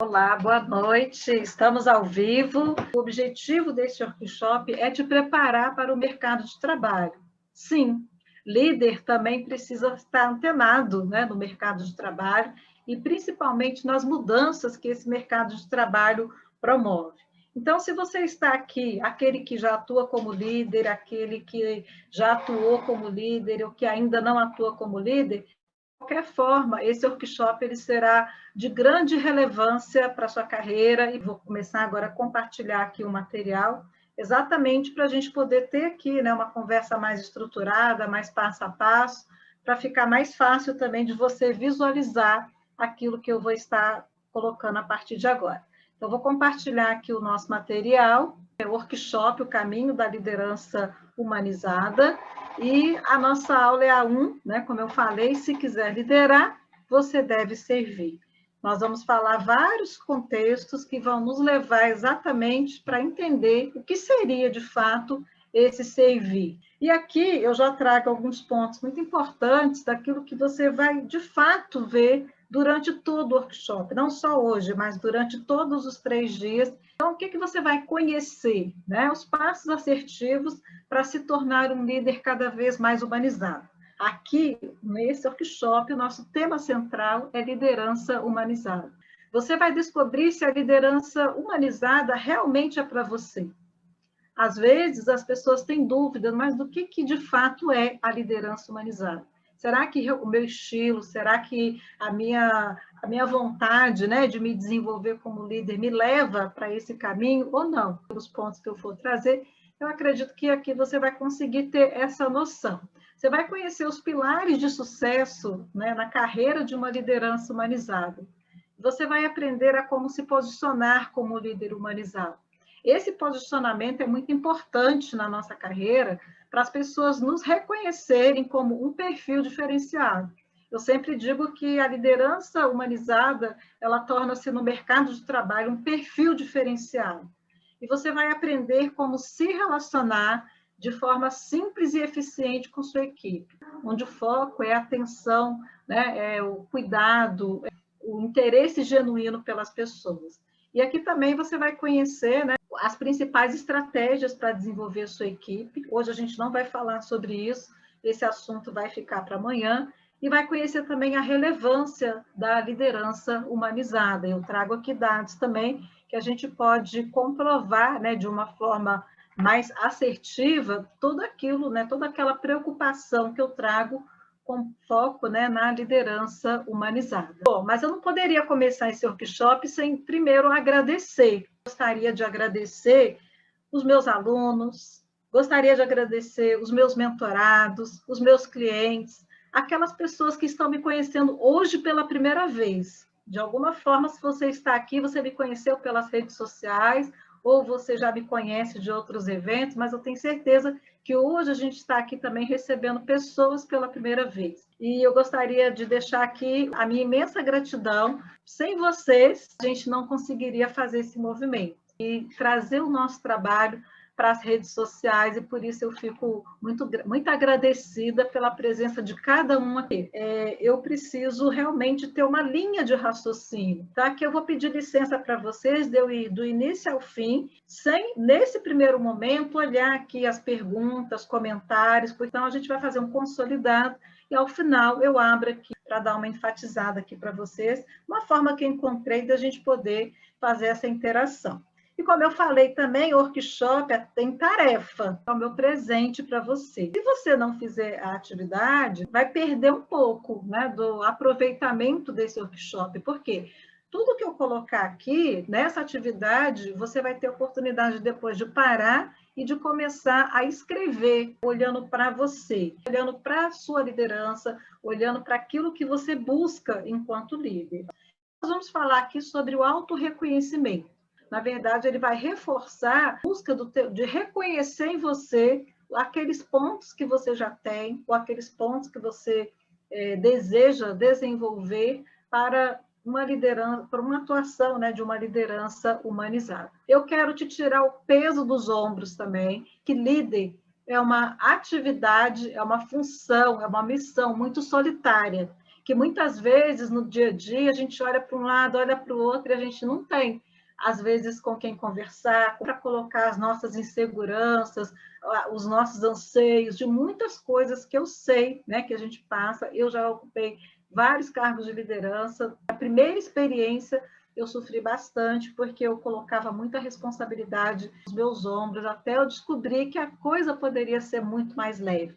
Olá, boa noite. Estamos ao vivo. O objetivo deste workshop é te preparar para o mercado de trabalho. Sim, líder também precisa estar antenado, né, no mercado de trabalho e principalmente nas mudanças que esse mercado de trabalho promove. Então, se você está aqui, aquele que já atua como líder, aquele que já atuou como líder ou que ainda não atua como líder, de qualquer forma, esse workshop ele será de grande relevância para a sua carreira e vou começar agora a compartilhar aqui o material, exatamente para a gente poder ter aqui, né, uma conversa mais estruturada, mais passo a passo, para ficar mais fácil também de você visualizar aquilo que eu vou estar colocando a partir de agora. Então, vou compartilhar aqui o nosso material, o workshop, o caminho da liderança humanizada, e a nossa aula é a 1, né? Como eu falei, se quiser liderar, você deve servir. Nós vamos falar vários contextos que vão nos levar exatamente para entender o que seria, de fato, esse servir. E aqui eu já trago alguns pontos muito importantes daquilo que você vai, de fato, ver durante todo o workshop, não só hoje, mas durante todos os 3 dias. Então, o que você vai conhecer? Né? Os passos assertivos para se tornar um líder cada vez mais humanizado. Aqui, nesse workshop, o nosso tema central é liderança humanizada. Você vai descobrir se a liderança humanizada realmente é para você. Às vezes, as pessoas têm dúvidas, mas do que de fato é a liderança humanizada? Será que o meu estilo, será que a minha vontade, né, de me desenvolver como líder me leva para esse caminho ou não? Pelos pontos que eu for trazer, eu acredito que aqui você vai conseguir ter essa noção. Você vai conhecer os pilares de sucesso, né, na carreira de uma liderança humanizada. Você vai aprender a como se posicionar como líder humanizado. Esse posicionamento é muito importante na nossa carreira para as pessoas nos reconhecerem como um perfil diferenciado. Eu sempre digo que a liderança humanizada, ela torna-se no mercado de trabalho um perfil diferenciado. E você vai aprender como se relacionar de forma simples e eficiente com sua equipe, onde o foco é a atenção, né, é o cuidado, é o interesse genuíno pelas pessoas. E aqui também você vai conhecer, né, as principais estratégias para desenvolver sua equipe. Hoje a gente não vai falar sobre isso, esse assunto vai ficar para amanhã, e vai conhecer também a relevância da liderança humanizada. Eu trago aqui dados também que a gente pode comprovar, né, de uma forma mais assertiva tudo aquilo, né, toda aquela preocupação que eu trago com foco, né, na liderança humanizada. Bom, mas eu não poderia começar esse workshop sem primeiro agradecer. Gostaria de agradecer os meus alunos, gostaria de agradecer os meus mentorados, os meus clientes, aquelas pessoas que estão me conhecendo hoje pela primeira vez. De alguma forma, se você está aqui, você me conheceu pelas redes sociais, ou você já me conhece de outros eventos, mas eu tenho certeza que hoje a gente está aqui também recebendo pessoas pela primeira vez. E eu gostaria de deixar aqui a minha imensa gratidão. Sem vocês, a gente não conseguiria fazer esse movimento e trazer o nosso trabalho para as redes sociais, e por isso eu fico muito agradecida pela presença de cada um aqui. Eu preciso realmente ter uma linha de raciocínio, tá? Que eu vou pedir licença para vocês de eu ir do início ao fim, sem, nesse primeiro momento, olhar aqui as perguntas, comentários, então a gente vai fazer um consolidado, e ao final eu abro aqui para dar uma enfatizada aqui para vocês, uma forma que eu encontrei da gente poder fazer essa interação. E como eu falei também, o workshop tem tarefa, é o meu presente para você. Se você não fizer a atividade, vai perder um pouco, né, do aproveitamento desse workshop. Por quê? Tudo que eu colocar aqui, nessa atividade, você vai ter oportunidade depois de parar e de começar a escrever, olhando para você, olhando para a sua liderança, olhando para aquilo que você busca enquanto líder. Nós vamos falar aqui sobre o autorreconhecimento. Na verdade, ele vai reforçar a busca de reconhecer em você aqueles pontos que você já tem, ou aqueles pontos que você deseja desenvolver para uma liderança, para uma atuação, né, de uma liderança humanizada. Eu quero te tirar o peso dos ombros também, que líder é uma atividade, é uma função, é uma missão muito solitária, que muitas vezes no dia a dia a gente olha para um lado, olha para o outro e a gente não tem, às vezes, com quem conversar, para colocar as nossas inseguranças, os nossos anseios, de muitas coisas que eu sei, né, que a gente passa. Eu já ocupei vários cargos de liderança. A primeira experiência eu sofri bastante, porque eu colocava muita responsabilidade nos meus ombros, até eu descobrir que a coisa poderia ser muito mais leve.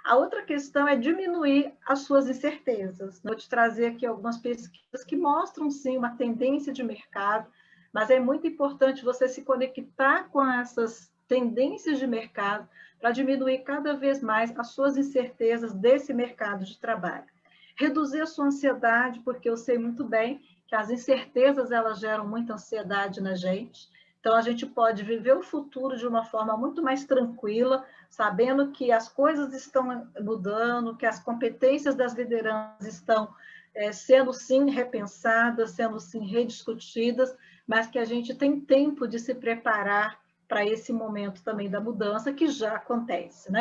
A outra questão é diminuir as suas incertezas. Vou te trazer aqui algumas pesquisas que mostram, sim, uma tendência de mercado, mas é muito importante você se conectar com essas tendências de mercado para diminuir cada vez mais as suas incertezas desse mercado de trabalho. Reduzir a sua ansiedade, porque eu sei muito bem que as incertezas elas geram muita ansiedade na gente. Então, a gente pode viver o futuro de uma forma muito mais tranquila, sabendo que as coisas estão mudando, que as competências das lideranças estão sendo, sim, repensadas, sendo, sim, rediscutidas, mas que a gente tem tempo de se preparar para esse momento também da mudança que já acontece, né?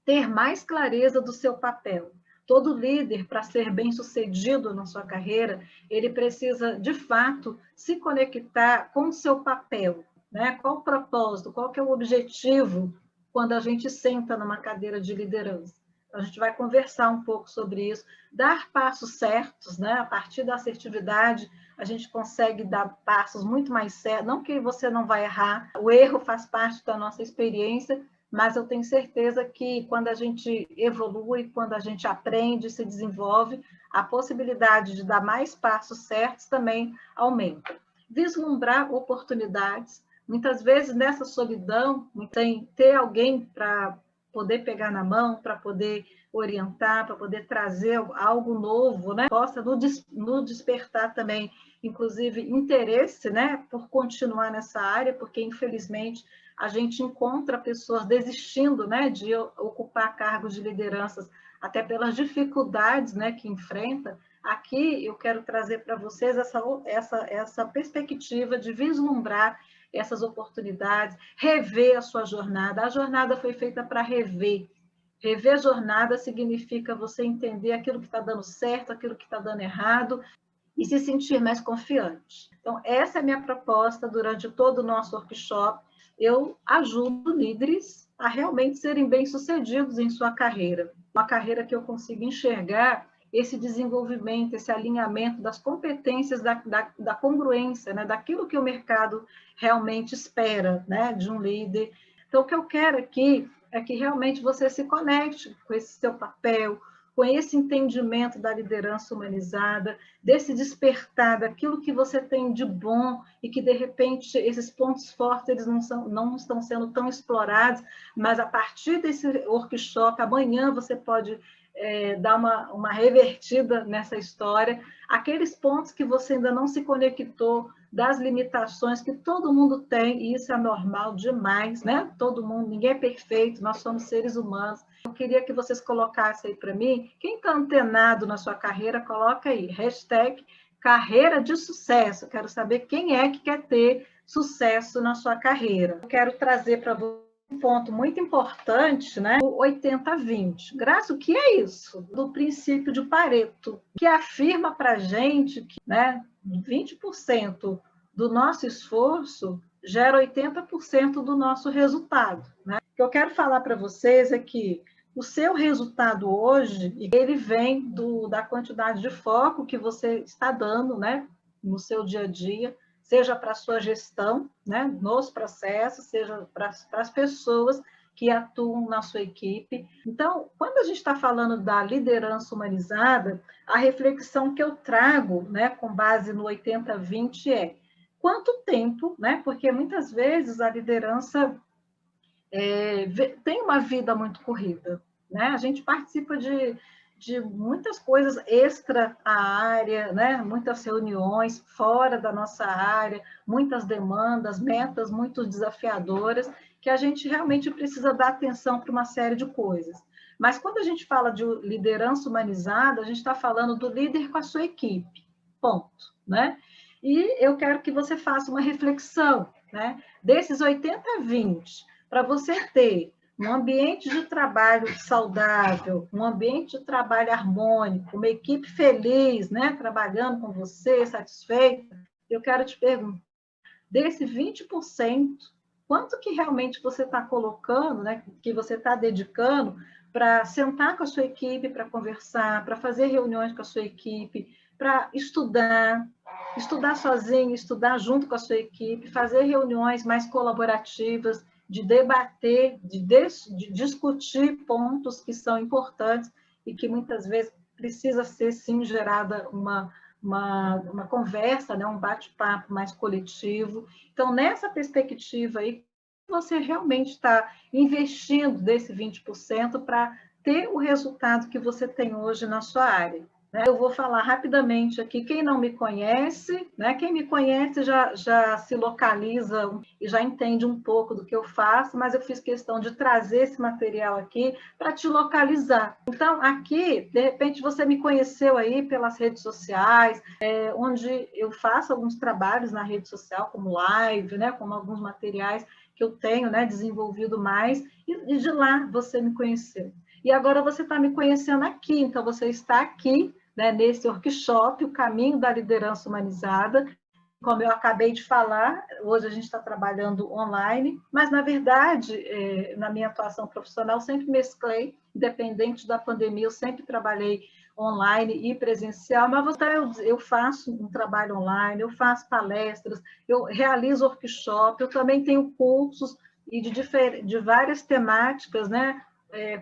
Ter mais clareza do seu papel. Todo líder, para ser bem-sucedido na sua carreira, ele precisa, de fato, se conectar com o seu papel, né? Qual o propósito, qual que é o objetivo quando a gente senta numa cadeira de liderança. A gente vai conversar um pouco sobre isso, dar passos certos, né? A partir da assertividade, a gente consegue dar passos muito mais certos, não que você não vai errar, o erro faz parte da nossa experiência, mas eu tenho certeza que quando a gente evolui, quando a gente aprende, se desenvolve, a possibilidade de dar mais passos certos também aumenta. Vislumbrar oportunidades. Muitas vezes, nessa solidão, tem ter alguém para poder pegar na mão, para poder orientar, para poder trazer algo novo, né? Possa nos despertar também, inclusive, interesse, né? Por continuar nessa área, porque, infelizmente, a gente encontra pessoas desistindo, né, de ocupar cargos de lideranças, até pelas dificuldades, né, que enfrenta. Aqui eu quero trazer para vocês essa perspectiva de vislumbrar essas oportunidades, rever a sua jornada. A jornada foi feita para rever. Rever a jornada significa você entender aquilo que está dando certo, aquilo que está dando errado, e se sentir mais confiante. Então, essa é a minha proposta durante todo o nosso workshop. Eu ajudo líderes a realmente serem bem-sucedidos em sua carreira. Uma carreira que eu consiga enxergar esse desenvolvimento, esse alinhamento das competências, da congruência, né? Daquilo que o mercado realmente espera, né? De um líder. Então, o que eu quero aqui é que realmente você se conecte com esse seu papel, com esse entendimento da liderança humanizada, desse despertar daquilo que você tem de bom e que, de repente, esses pontos fortes eles não estão sendo tão explorados, mas a partir desse workshop, amanhã você pode dar uma revertida nessa história, aqueles pontos que você ainda não se conectou, das limitações que todo mundo tem, e isso é normal demais, né? Todo mundo, ninguém é perfeito, nós somos seres humanos. Eu queria que vocês colocassem aí para mim, quem está antenado na sua carreira, coloca aí, hashtag carreira de sucesso. Quero saber quem é que quer ter sucesso na sua carreira. Eu quero trazer para você um ponto muito importante, né? O 80-20. Graça, o que é isso? Do princípio de Pareto, que afirma para a gente que, né, 20% do nosso esforço gera 80% do nosso resultado, né? O que eu quero falar para vocês é que o seu resultado hoje, ele vem da quantidade de foco que você está dando, né, no seu dia a dia, seja para a sua gestão, né, nos processos, seja para as pessoas que atuam na sua equipe. Então, quando a gente está falando da liderança humanizada, a reflexão que eu trago, né, com base no 80-20 é quanto tempo, né, porque muitas vezes a liderança tem uma vida muito corrida, né? A gente participa de muitas coisas extra à área, né? Muitas reuniões fora da nossa área, muitas demandas, metas muito desafiadoras, que a gente realmente precisa dar atenção para uma série de coisas. Mas quando a gente fala de liderança humanizada, a gente está falando do líder com a sua equipe, ponto, né? E eu quero que você faça uma reflexão, né? Desses 80-20, para você ter Um ambiente de trabalho saudável, um ambiente de trabalho harmônico, uma equipe feliz, né, trabalhando com você, satisfeita, eu quero te perguntar, desse 20%, quanto que realmente você está colocando, né, que você está dedicando para sentar com a sua equipe, para conversar, para fazer reuniões com a sua equipe, para estudar sozinho, estudar junto com a sua equipe, fazer reuniões mais colaborativas, de debater, de discutir pontos que são importantes e que muitas vezes precisa ser, sim, gerada uma conversa, né, um bate-papo mais coletivo. Então, nessa perspectiva aí, você realmente está investindo desse 20% para ter o resultado que você tem hoje na sua área. Eu vou falar rapidamente aqui, quem não me conhece, né? Quem me conhece já se localiza e já entende um pouco do que eu faço, mas eu fiz questão de trazer esse material aqui para te localizar. Então, aqui, de repente, você me conheceu aí pelas redes sociais, onde eu faço alguns trabalhos na rede social, como live, né? Como alguns materiais que eu tenho, né, desenvolvido mais, e de lá você me conheceu. E agora você está me conhecendo aqui, então você está aqui, né, nesse workshop, o caminho da liderança humanizada. Como eu acabei de falar, hoje a gente está trabalhando online, mas, na verdade, na minha atuação profissional, sempre mesclei, independente da pandemia, eu sempre trabalhei online e presencial, mas eu faço um trabalho online, eu faço palestras, eu realizo workshop, eu também tenho cursos e de várias temáticas, né?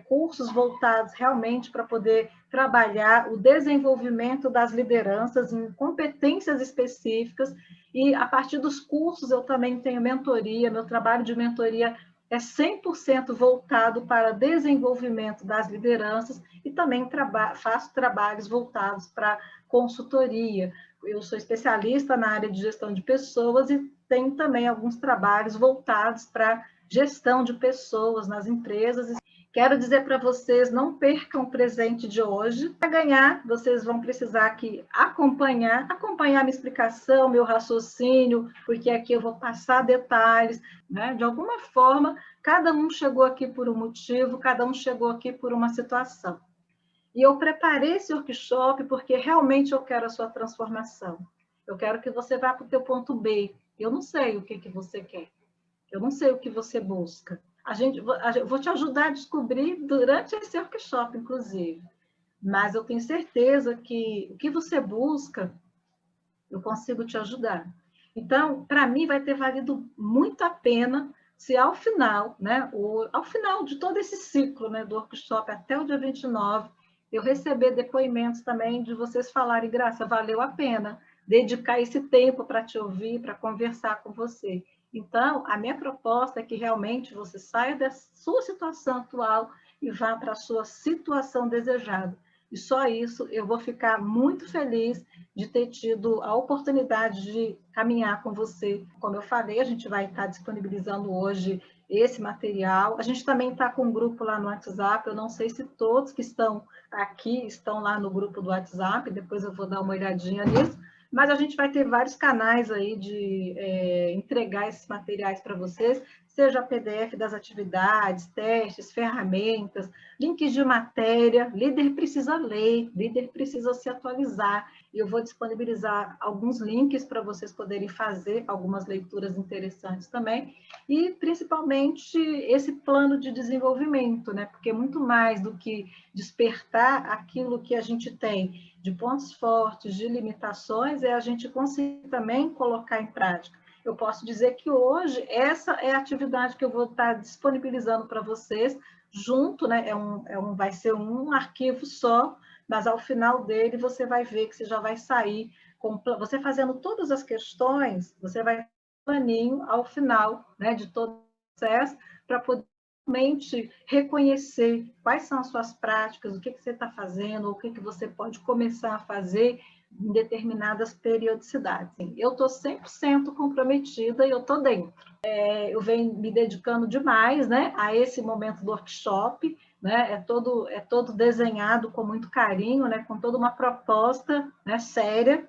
Cursos voltados realmente para poder trabalhar o desenvolvimento das lideranças em competências específicas, e a partir dos cursos eu também tenho mentoria, meu trabalho de mentoria é 100% voltado para desenvolvimento das lideranças e também faço trabalhos voltados para consultoria. Eu sou especialista na área de gestão de pessoas e tenho também alguns trabalhos voltados para gestão de pessoas nas empresas. Quero dizer para vocês, não percam o presente de hoje. Para ganhar, vocês vão precisar aqui acompanhar minha explicação, meu raciocínio, porque aqui eu vou passar detalhes, né? De alguma forma, cada um chegou aqui por um motivo, cada um chegou aqui por uma situação. E eu preparei esse workshop porque realmente eu quero a sua transformação. Eu quero que você vá para o teu ponto B. Eu não sei o que você quer. Eu não sei o que você busca. Eu vou te ajudar a descobrir durante esse workshop, inclusive. Mas eu tenho certeza que o que você busca, eu consigo te ajudar. Então, para mim, vai ter valido muito a pena se ao final, né, ao final de todo esse ciclo, né, do workshop até o dia 29, eu receber depoimentos também de vocês falarem, Graça, valeu a pena dedicar esse tempo para te ouvir, para conversar com você. Então, a minha proposta é que realmente você saia da sua situação atual e vá para a sua situação desejada. E só isso eu vou ficar muito feliz de ter tido a oportunidade de caminhar com você. Como eu falei, a gente vai estar disponibilizando hoje esse material. A gente também está com um grupo lá no WhatsApp, eu não sei se todos que estão aqui estão lá no grupo do WhatsApp, depois eu vou dar uma olhadinha nisso, mas a gente vai ter vários canais aí de entregar esses materiais para vocês, seja PDF das atividades, testes, ferramentas, links de matéria. Líder precisa ler, líder precisa se atualizar. E eu vou disponibilizar alguns links para vocês poderem fazer algumas leituras interessantes também. E, principalmente, esse plano de desenvolvimento, né? Porque muito mais do que despertar aquilo que a gente tem de pontos fortes, de limitações, é a gente conseguir também colocar em prática. Eu posso dizer que hoje essa é a atividade que eu vou estar disponibilizando para vocês, junto, né? Vai ser um arquivo só, mas ao final dele você vai ver que você já vai sair, você fazendo todas as questões, você vai ter um planinho ao final, né, de todo o processo, para poder realmente reconhecer quais são as suas práticas, o que você está fazendo, o que você pode começar a fazer em determinadas periodicidades. Eu estou 100% comprometida e eu estou dentro. Eu venho me dedicando demais, né, a esse momento do workshop, né, é todo desenhado com muito carinho, né, com toda uma proposta, né, séria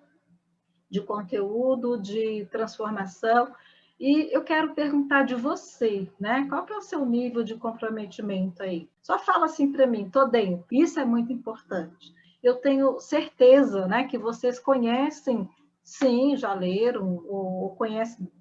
de conteúdo, de transformação. E eu quero perguntar de você, né? Qual que é o seu nível de comprometimento aí? Só fala assim para mim, tô dentro. Isso é muito importante. Eu tenho certeza, né, que vocês conhecem, sim, já leram ou conhecem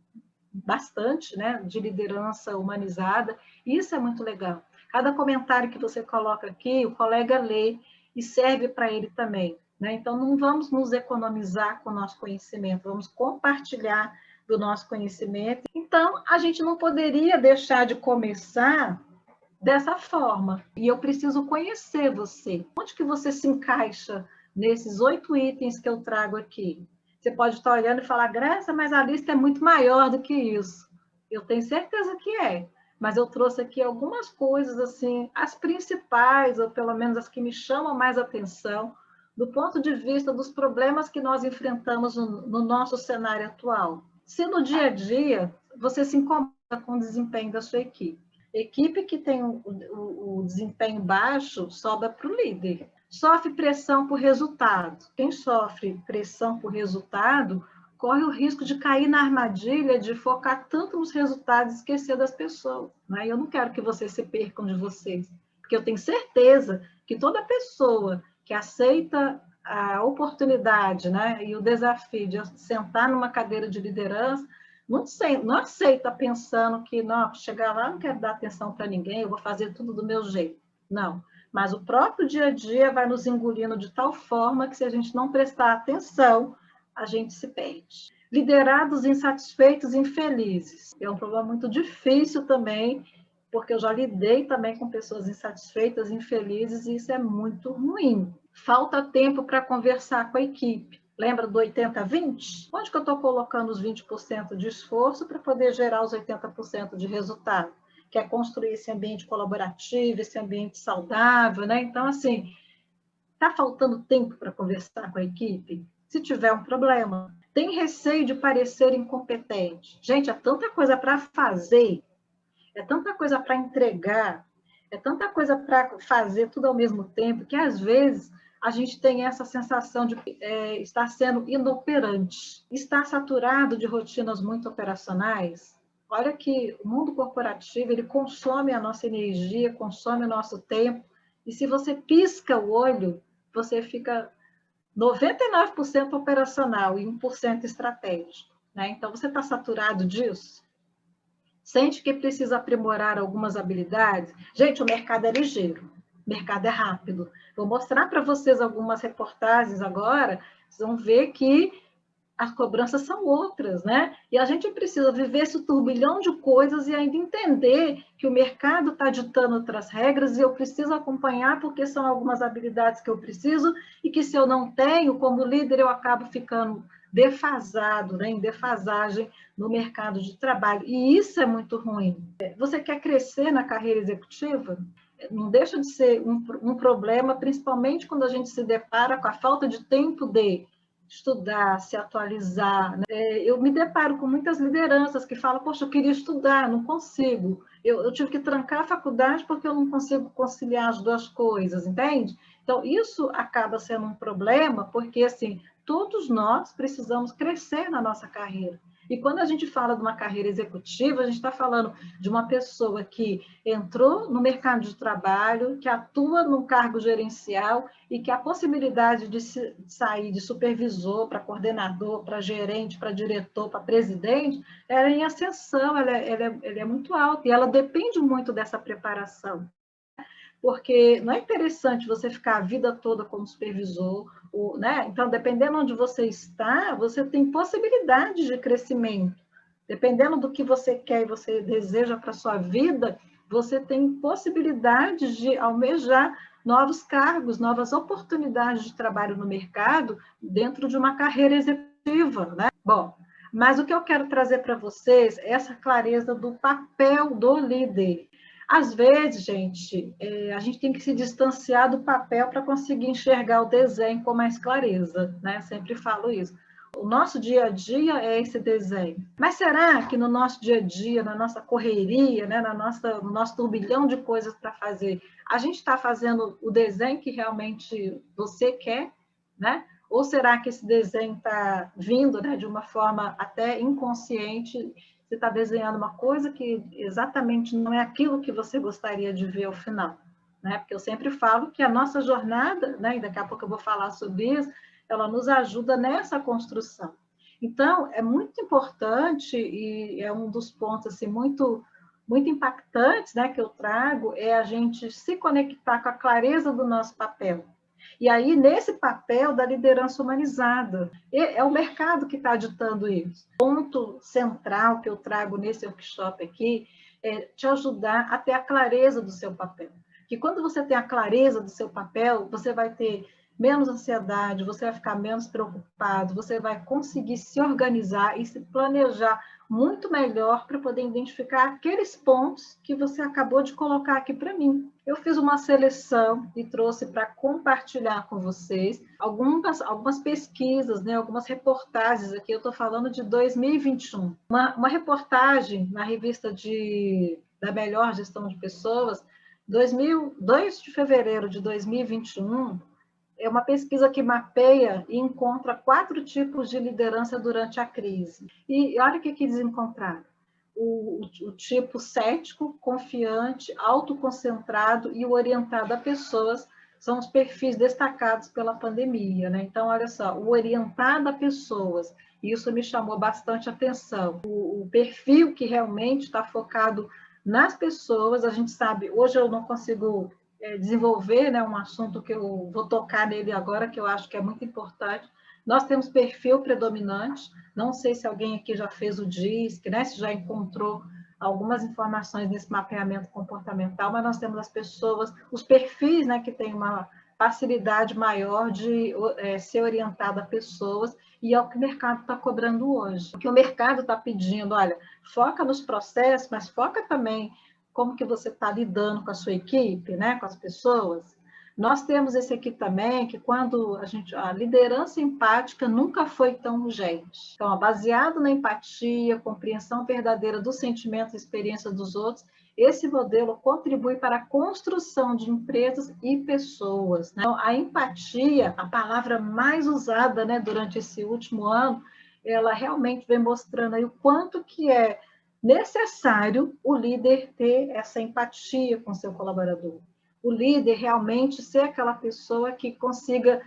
bastante, né, de liderança humanizada. Isso é muito legal. Cada comentário que você coloca aqui, o colega lê e serve para ele também, né? Então, não vamos nos economizar com o nosso conhecimento, vamos compartilhar do nosso conhecimento. Então, a gente não poderia deixar de começar dessa forma. E eu preciso conhecer você. Onde que você se encaixa nesses 8 itens que eu trago aqui? Você pode estar olhando e falar, Graça, mas a lista é muito maior do que isso. Eu tenho certeza que é. Mas eu trouxe aqui algumas coisas, assim, as principais, ou pelo menos as que me chamam mais atenção, do ponto de vista dos problemas que nós enfrentamos no nosso cenário atual. Se no dia a dia você se incomoda com o desempenho da sua equipe, equipe que tem o desempenho baixo sobra para o líder. Sofre pressão por resultado. Quem sofre pressão por resultado corre o risco de cair na armadilha de focar tanto nos resultados e esquecer das pessoas. Né? Eu não quero que vocês se percam de vocês, porque eu tenho certeza que toda pessoa que aceita a oportunidade, né, e o desafio de sentar numa cadeira de liderança não aceita pensando que, não, chegar lá não quero dar atenção para ninguém, eu vou fazer tudo do meu jeito. Não. Mas o próprio dia a dia vai nos engolindo de tal forma que, se a gente não prestar atenção, a gente se perde. Liderados insatisfeitos e infelizes. É um problema muito difícil também, porque eu já lidei também com pessoas insatisfeitas, infelizes, e isso é muito ruim. Falta tempo para conversar com a equipe. Lembra do 80-20? Onde que eu estou colocando os 20% de esforço para poder gerar os 80% de resultado? Que é construir esse ambiente colaborativo, esse ambiente saudável, né? Então, assim, está faltando tempo para conversar com a equipe? Se tiver um problema. Tem receio de parecer incompetente. Gente, é tanta coisa para fazer, é tanta coisa para entregar, é tanta coisa para fazer tudo ao mesmo tempo, que às vezes a gente tem essa sensação de estar sendo inoperante. Está saturado de rotinas muito operacionais. Olha que o mundo corporativo, ele consome a nossa energia, consome o nosso tempo, e se você pisca o olho, você fica 99% operacional e 1% estratégico. Né? Então, você está saturado disso? Sente que precisa aprimorar algumas habilidades? Gente, o mercado é ligeiro, o mercado é rápido. Vou mostrar para vocês algumas reportagens agora, vocês vão ver que as cobranças são outras, né? E a gente precisa viver esse turbilhão de coisas e ainda entender que o mercado está ditando outras regras e eu preciso acompanhar porque são algumas habilidades que eu preciso e que, se eu não tenho, como líder, eu acabo ficando defasado, né? Em defasagem no mercado de trabalho. E isso é muito ruim. Você quer crescer na carreira executiva? Não deixa de ser um problema, principalmente quando a gente se depara com a falta de tempo de estudar, se atualizar. Né? Eu me deparo com muitas lideranças que falam, poxa, eu queria estudar, não consigo. Eu tive que trancar a faculdade porque eu não consigo conciliar as duas coisas, entende? Então, isso acaba sendo um problema, porque, assim, todos nós precisamos crescer na nossa carreira. E quando a gente fala de uma carreira executiva, a gente está falando de uma pessoa que entrou no mercado de trabalho, que atua num cargo gerencial e que a possibilidade de sair de supervisor para coordenador, para gerente, para diretor, para presidente, ela é em ascensão, ela é muito alta e ela depende muito dessa preparação. Porque não é interessante você ficar a vida toda como supervisor, né? Então, dependendo onde você está, você tem possibilidade de crescimento. Dependendo do que você quer e você deseja para a sua vida, você tem possibilidade de almejar novos cargos, novas oportunidades de trabalho no mercado dentro de uma carreira executiva, né? Bom, mas o que eu quero trazer para vocês é essa clareza do papel do líder. Às vezes, gente, a gente tem que se distanciar do papel para conseguir enxergar o desenho com mais clareza, né? Sempre falo isso. O nosso dia a dia é esse desenho. Mas será que no nosso dia a dia, na nossa correria, né, no nosso turbilhão de coisas para fazer, a gente está fazendo o desenho que realmente você quer, né? Ou será que esse desenho está vindo, né, de uma forma até inconsciente você está desenhando uma coisa que exatamente não é aquilo que você gostaria de ver ao final, né? Porque eu sempre falo que a nossa jornada, né, e daqui a pouco eu vou falar sobre isso, ela nos ajuda nessa construção. Então, é muito importante, e é um dos pontos assim, muito impactantes, né, que eu trago, é a gente se conectar com a clareza do nosso papel. E aí, nesse papel da liderança humanizada, é o mercado que está ditando isso. O ponto central que eu trago nesse workshop aqui é te ajudar a ter a clareza do seu papel. Que quando você tem a clareza do seu papel, você vai ter menos ansiedade, você vai ficar menos preocupado, você vai conseguir se organizar e se planejar muito melhor para poder identificar aqueles pontos que você acabou de colocar aqui para mim. Eu fiz uma seleção e trouxe para compartilhar com vocês algumas pesquisas, né, algumas reportagens aqui. Eu estou falando de 2021. Uma reportagem na revista da Melhor Gestão de Pessoas, 2 de fevereiro de 2021, é uma pesquisa que mapeia e encontra 4 tipos de liderança durante a crise. E olha o que eles encontraram. O tipo cético, confiante, autoconcentrado e o orientado a pessoas são os perfis destacados pela pandemia, né? Então, olha só, o orientado a pessoas, isso me chamou bastante atenção. O perfil que realmente está focado nas pessoas, a gente sabe, hoje eu não consigo desenvolver, né, um assunto que eu vou tocar nele agora, que eu acho que é muito importante. Nós temos perfil predominante, não sei se alguém aqui já fez o DISC, né, se já encontrou algumas informações nesse mapeamento comportamental, mas nós temos as pessoas, os perfis, né, que têm uma facilidade maior de ser orientado a pessoas, e é o que o mercado está cobrando hoje. O que o mercado está pedindo, olha, foca nos processos, mas foca também como que você está lidando com a sua equipe, né, com as pessoas. Nós temos esse aqui também, que quando a liderança empática nunca foi tão urgente. Então, baseado na empatia, compreensão verdadeira dos sentimentos e experiências dos outros, esse modelo contribui para a construção de empresas e pessoas. Né? Então, a empatia, a palavra mais usada, né, durante esse último ano, ela realmente vem mostrando aí o quanto que é necessário o líder ter essa empatia com seu colaborador. O líder realmente ser aquela pessoa que consiga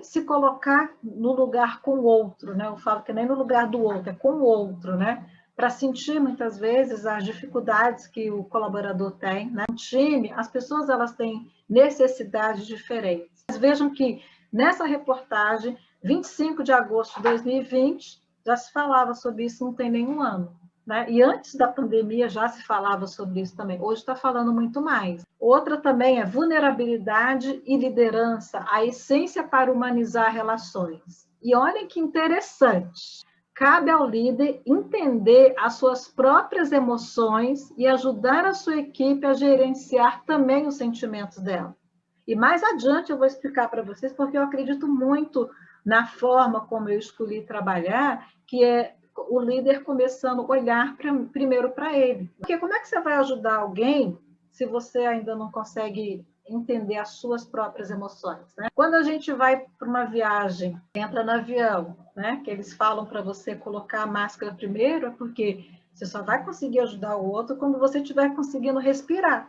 se colocar no lugar com o outro, né? Eu falo que nem no lugar do outro, é com o outro, né? Para sentir muitas vezes as dificuldades que o colaborador tem, né? No time, as pessoas elas têm necessidades diferentes. Mas vejam que nessa reportagem, 25 de agosto de 2020, já se falava sobre isso, não tem nenhum ano. Né? E antes da pandemia já se falava sobre isso também. Hoje está falando muito mais. Outra também é vulnerabilidade e liderança, a essência para humanizar relações. E olhem que interessante. Cabe ao líder entender as suas próprias emoções e ajudar a sua equipe a gerenciar também os sentimentos dela. E mais adiante eu vou explicar para vocês, porque eu acredito muito na forma como eu escolhi trabalhar, que é o líder começando a olhar primeiro para ele. Porque como é que você vai ajudar alguém se você ainda não consegue entender as suas próprias emoções? Né? Quando a gente vai para uma viagem, entra no avião, né, que eles falam para você colocar a máscara primeiro, é porque você só vai conseguir ajudar o outro quando você estiver conseguindo respirar.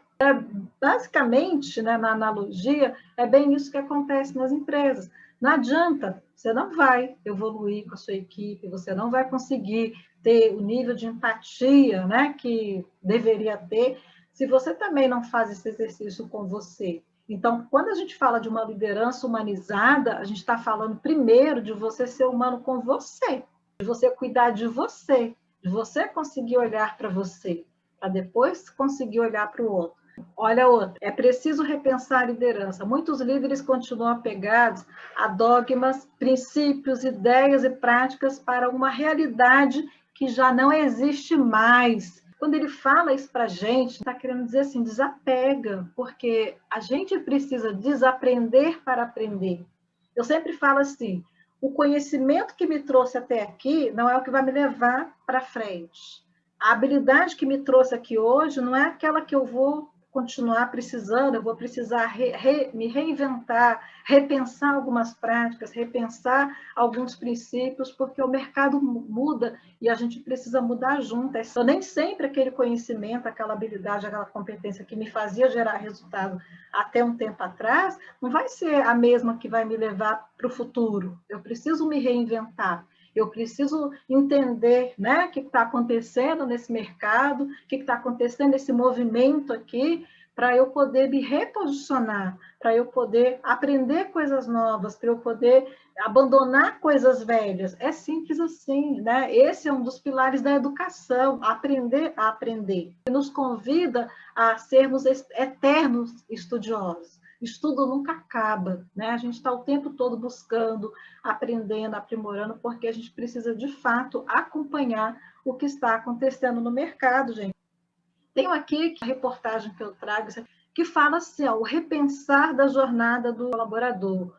Basicamente, né, na analogia, é bem isso que acontece nas empresas. Não adianta, você não vai evoluir com a sua equipe, você não vai conseguir ter o nível de empatia, né, que deveria ter, se você também não faz esse exercício com você. Então, quando a gente fala de uma liderança humanizada, a gente está falando primeiro de você ser humano com você, de você cuidar de você conseguir olhar para você, para depois conseguir olhar para o outro. Olha outra, é preciso repensar a liderança. Muitos líderes continuam apegados a dogmas, princípios, ideias e práticas para uma realidade que já não existe mais. Quando ele fala isso para a gente, está querendo dizer assim, desapega, porque a gente precisa desaprender para aprender. Eu sempre falo assim, o conhecimento que me trouxe até aqui não é o que vai me levar para frente. A habilidade que me trouxe aqui hoje não é aquela que eu vou continuar precisando, eu vou precisar me reinventar, repensar algumas práticas, repensar alguns princípios, porque o mercado muda e a gente precisa mudar junto. Então, nem sempre aquele conhecimento, aquela habilidade, aquela competência que me fazia gerar resultado até um tempo atrás, não vai ser a mesma que vai me levar para o futuro. Eu preciso me reinventar. Eu preciso entender, né, o que está acontecendo nesse mercado, o que está acontecendo nesse movimento aqui, para eu poder me reposicionar, para eu poder aprender coisas novas, para eu poder abandonar coisas velhas. É simples assim, né? Esse é um dos pilares da educação, aprender a aprender. E nos convida a sermos eternos estudiosos. Estudo nunca acaba, né? A gente está o tempo todo buscando, aprendendo, aprimorando, porque a gente precisa, de fato, acompanhar o que está acontecendo no mercado, gente. Tenho aqui a reportagem que eu trago, que fala assim, ó, o repensar da jornada do colaborador.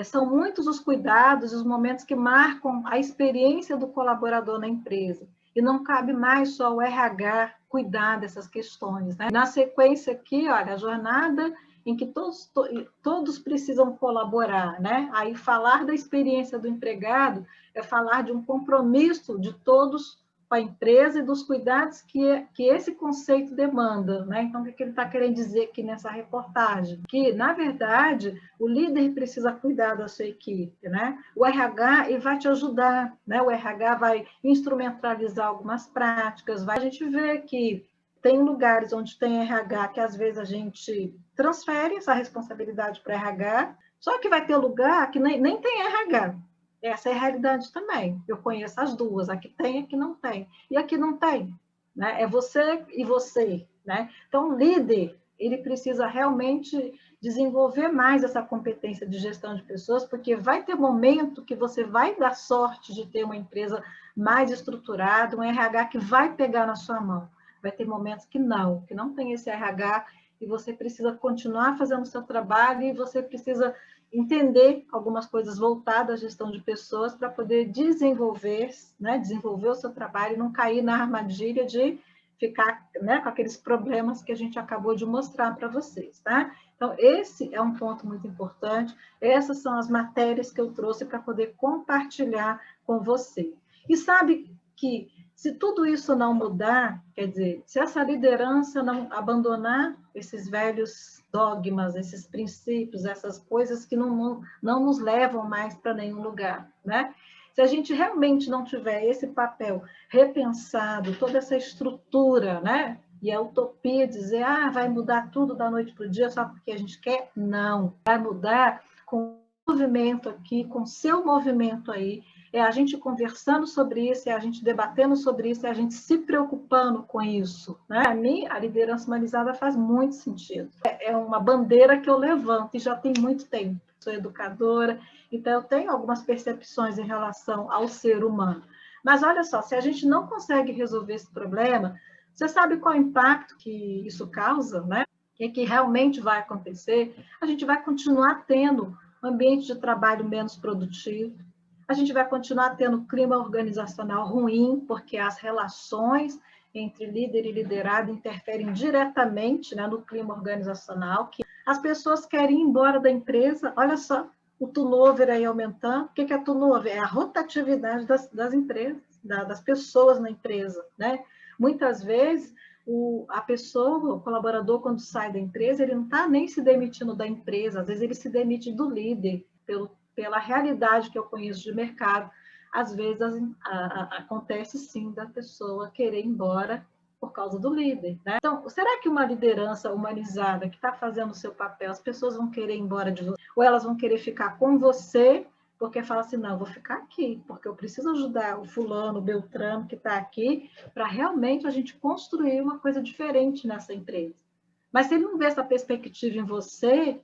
São muitos os cuidados e os momentos que marcam a experiência do colaborador na empresa. E não cabe mais só o RH cuidar dessas questões, né? Na sequência aqui, olha, a jornada em que todos precisam colaborar, né? Aí falar da experiência do empregado é falar de um compromisso de todos com a empresa e dos cuidados que esse conceito demanda, né? Então, o que ele está querendo dizer aqui nessa reportagem? Que, na verdade, o líder precisa cuidar da sua equipe, né? O RH ele vai te ajudar, né? O RH vai instrumentalizar algumas práticas, a gente vê que tem lugares onde tem RH que às vezes a gente transfere essa responsabilidade para RH, só que vai ter lugar que nem tem RH. Essa é a realidade também. Eu conheço as duas, aqui tem, aqui não tem. E aqui não tem. Né? É você e você. Né? Então, o líder, ele precisa realmente desenvolver mais essa competência de gestão de pessoas, porque vai ter momento que você vai dar sorte de ter uma empresa mais estruturada, um RH que vai pegar na sua mão. Vai ter momentos que não tem esse RH, e você precisa continuar fazendo o seu trabalho, e você precisa entender algumas coisas voltadas à gestão de pessoas para poder desenvolver, né, desenvolver o seu trabalho e não cair na armadilha de ficar, né, com aqueles problemas que a gente acabou de mostrar para vocês, tá? Então, esse é um ponto muito importante. Essas são as matérias que eu trouxe para poder compartilhar com você. E sabe que se tudo isso não mudar, quer dizer, se essa liderança não abandonar esses velhos dogmas, esses princípios, essas coisas que não nos levam mais para nenhum lugar, né? Se a gente realmente não tiver esse papel repensado, toda essa estrutura, né? E a utopia dizer, vai mudar tudo da noite para o dia só porque a gente quer? Não. Vai mudar com o movimento aqui, com o seu movimento aí, é a gente conversando sobre isso, é a gente debatendo sobre isso, é a gente se preocupando com isso. Né? Para mim, a liderança humanizada faz muito sentido. É uma bandeira que eu levanto e já tem muito tempo. Sou educadora, então eu tenho algumas percepções em relação ao ser humano. Mas olha só, se a gente não consegue resolver esse problema, você sabe qual é o impacto que isso causa, né? O que realmente vai acontecer? A gente vai continuar tendo um ambiente de trabalho menos produtivo, a gente vai continuar tendo clima organizacional ruim, porque as relações entre líder e liderado interferem diretamente, né, no clima organizacional, que as pessoas querem ir embora da empresa. Olha só, o turnover aí aumentando. O que é turnover? É a rotatividade das empresas, das pessoas na empresa. Né? Muitas vezes, a pessoa, o colaborador, quando sai da empresa, ele não está nem se demitindo da empresa, às vezes ele se demite do líder, pela realidade que eu conheço de mercado. Às vezes acontece sim da pessoa querer ir embora por causa do líder. Né? Então, será que uma liderança humanizada que está fazendo o seu papel, as pessoas vão querer ir embora de você? Ou elas vão querer ficar com você porque fala assim, não, eu vou ficar aqui, porque eu preciso ajudar o fulano, o Beltrano que está aqui, para realmente a gente construir uma coisa diferente nessa empresa. Mas se ele não vê essa perspectiva em você,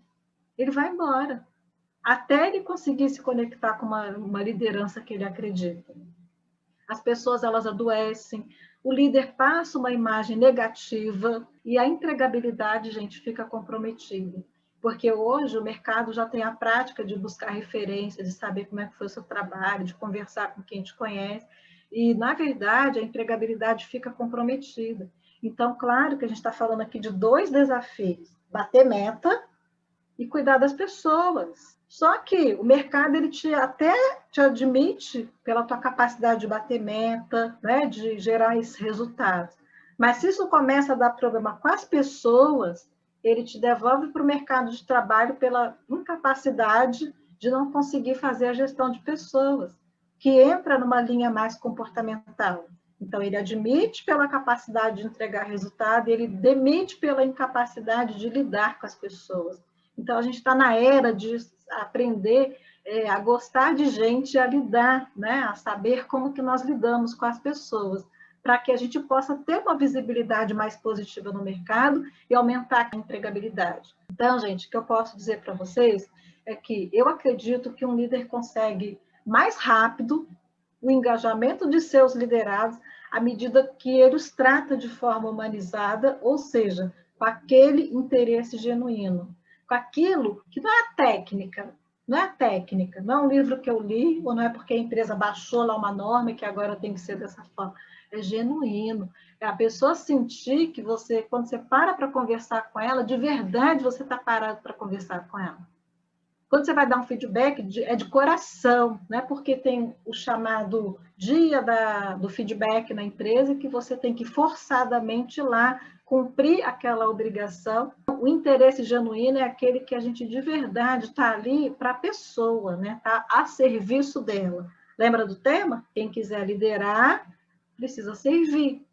ele vai embora, até ele conseguir se conectar com uma liderança que ele acredita. As pessoas, elas adoecem, o líder passa uma imagem negativa e a entregabilidade, gente, fica comprometida. Porque hoje o mercado já tem a prática de buscar referência, de saber como é que foi o seu trabalho, de conversar com quem te conhece. E, na verdade, a entregabilidade fica comprometida. Então, claro que a gente está falando aqui de 2 desafios: bater meta e cuidar das pessoas. Só que o mercado ele até te admite pela tua capacidade de bater meta, né, de gerar esses resultados. Mas se isso começa a dar problema com as pessoas, ele te devolve para o mercado de trabalho pela incapacidade de não conseguir fazer a gestão de pessoas, que entra numa linha mais comportamental. Então, ele admite pela capacidade de entregar resultado, e ele demite pela incapacidade de lidar com as pessoas. Então, a gente está na era de aprender a gostar de gente, a lidar, né? A saber como que nós lidamos com as pessoas, para que a gente possa ter uma visibilidade mais positiva no mercado e aumentar a empregabilidade. Então, gente, o que eu posso dizer para vocês é que eu acredito que um líder consegue mais rápido o engajamento de seus liderados à medida que ele os trata de forma humanizada, ou seja, com aquele interesse genuíno, com aquilo que não é a técnica, não é a técnica, não é um livro que eu li, ou não é porque a empresa baixou lá uma norma que agora tem que ser dessa forma. É genuíno. É a pessoa sentir que você, quando você para conversar com ela, de verdade você está parado para conversar com ela. Quando você vai dar um feedback, é de coração, né? Porque tem o chamado dia do feedback na empresa, que você tem que forçadamente ir lá cumprir aquela obrigação. O interesse genuíno é aquele que a gente de verdade está ali para a pessoa, né? Está a serviço dela. Lembra do tema? Quem quiser liderar, precisa servir.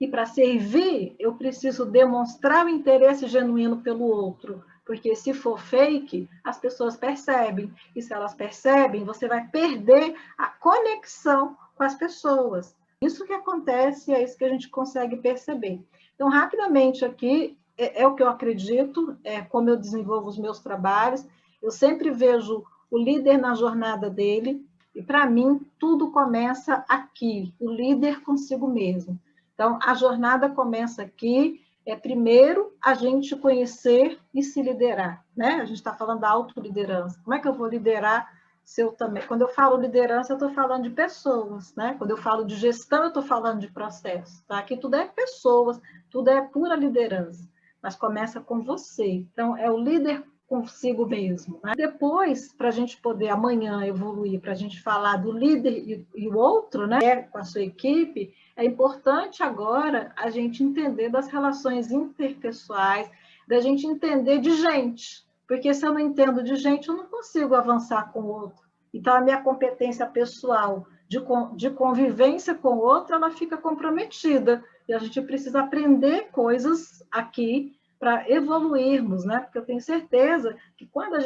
E para servir, eu preciso demonstrar o interesse genuíno pelo outro. Porque se for fake, as pessoas percebem. E se elas percebem, você vai perder a conexão com as pessoas. Isso que acontece e é isso que a gente consegue perceber. Então, rapidamente aqui, é o que eu acredito, é como eu desenvolvo os meus trabalhos. Eu sempre vejo o líder na jornada dele. E, para mim, tudo começa aqui, o líder consigo mesmo. Então, a jornada começa aqui, primeiro a gente conhecer e se liderar, né? A gente está falando da autoliderança. Como é que eu vou liderar se eu também... Quando eu falo liderança, eu estou falando de pessoas, né? Quando eu falo de gestão, eu estou falando de processo, tá? Aqui tudo é pessoas, tudo é pura liderança, mas começa com você. Então, é o líder consigo mesmo, né? Depois, para a gente poder amanhã evoluir, para a gente falar do líder e o outro, né? Com a sua equipe, é importante agora a gente entender das relações interpessoais, da gente entender de gente, porque se eu não entendo de gente, eu não consigo avançar com o outro. Então, a minha competência pessoal de convivência com o outro, ela fica comprometida, e a gente precisa aprender coisas aqui para evoluirmos, né? Porque eu tenho certeza que quando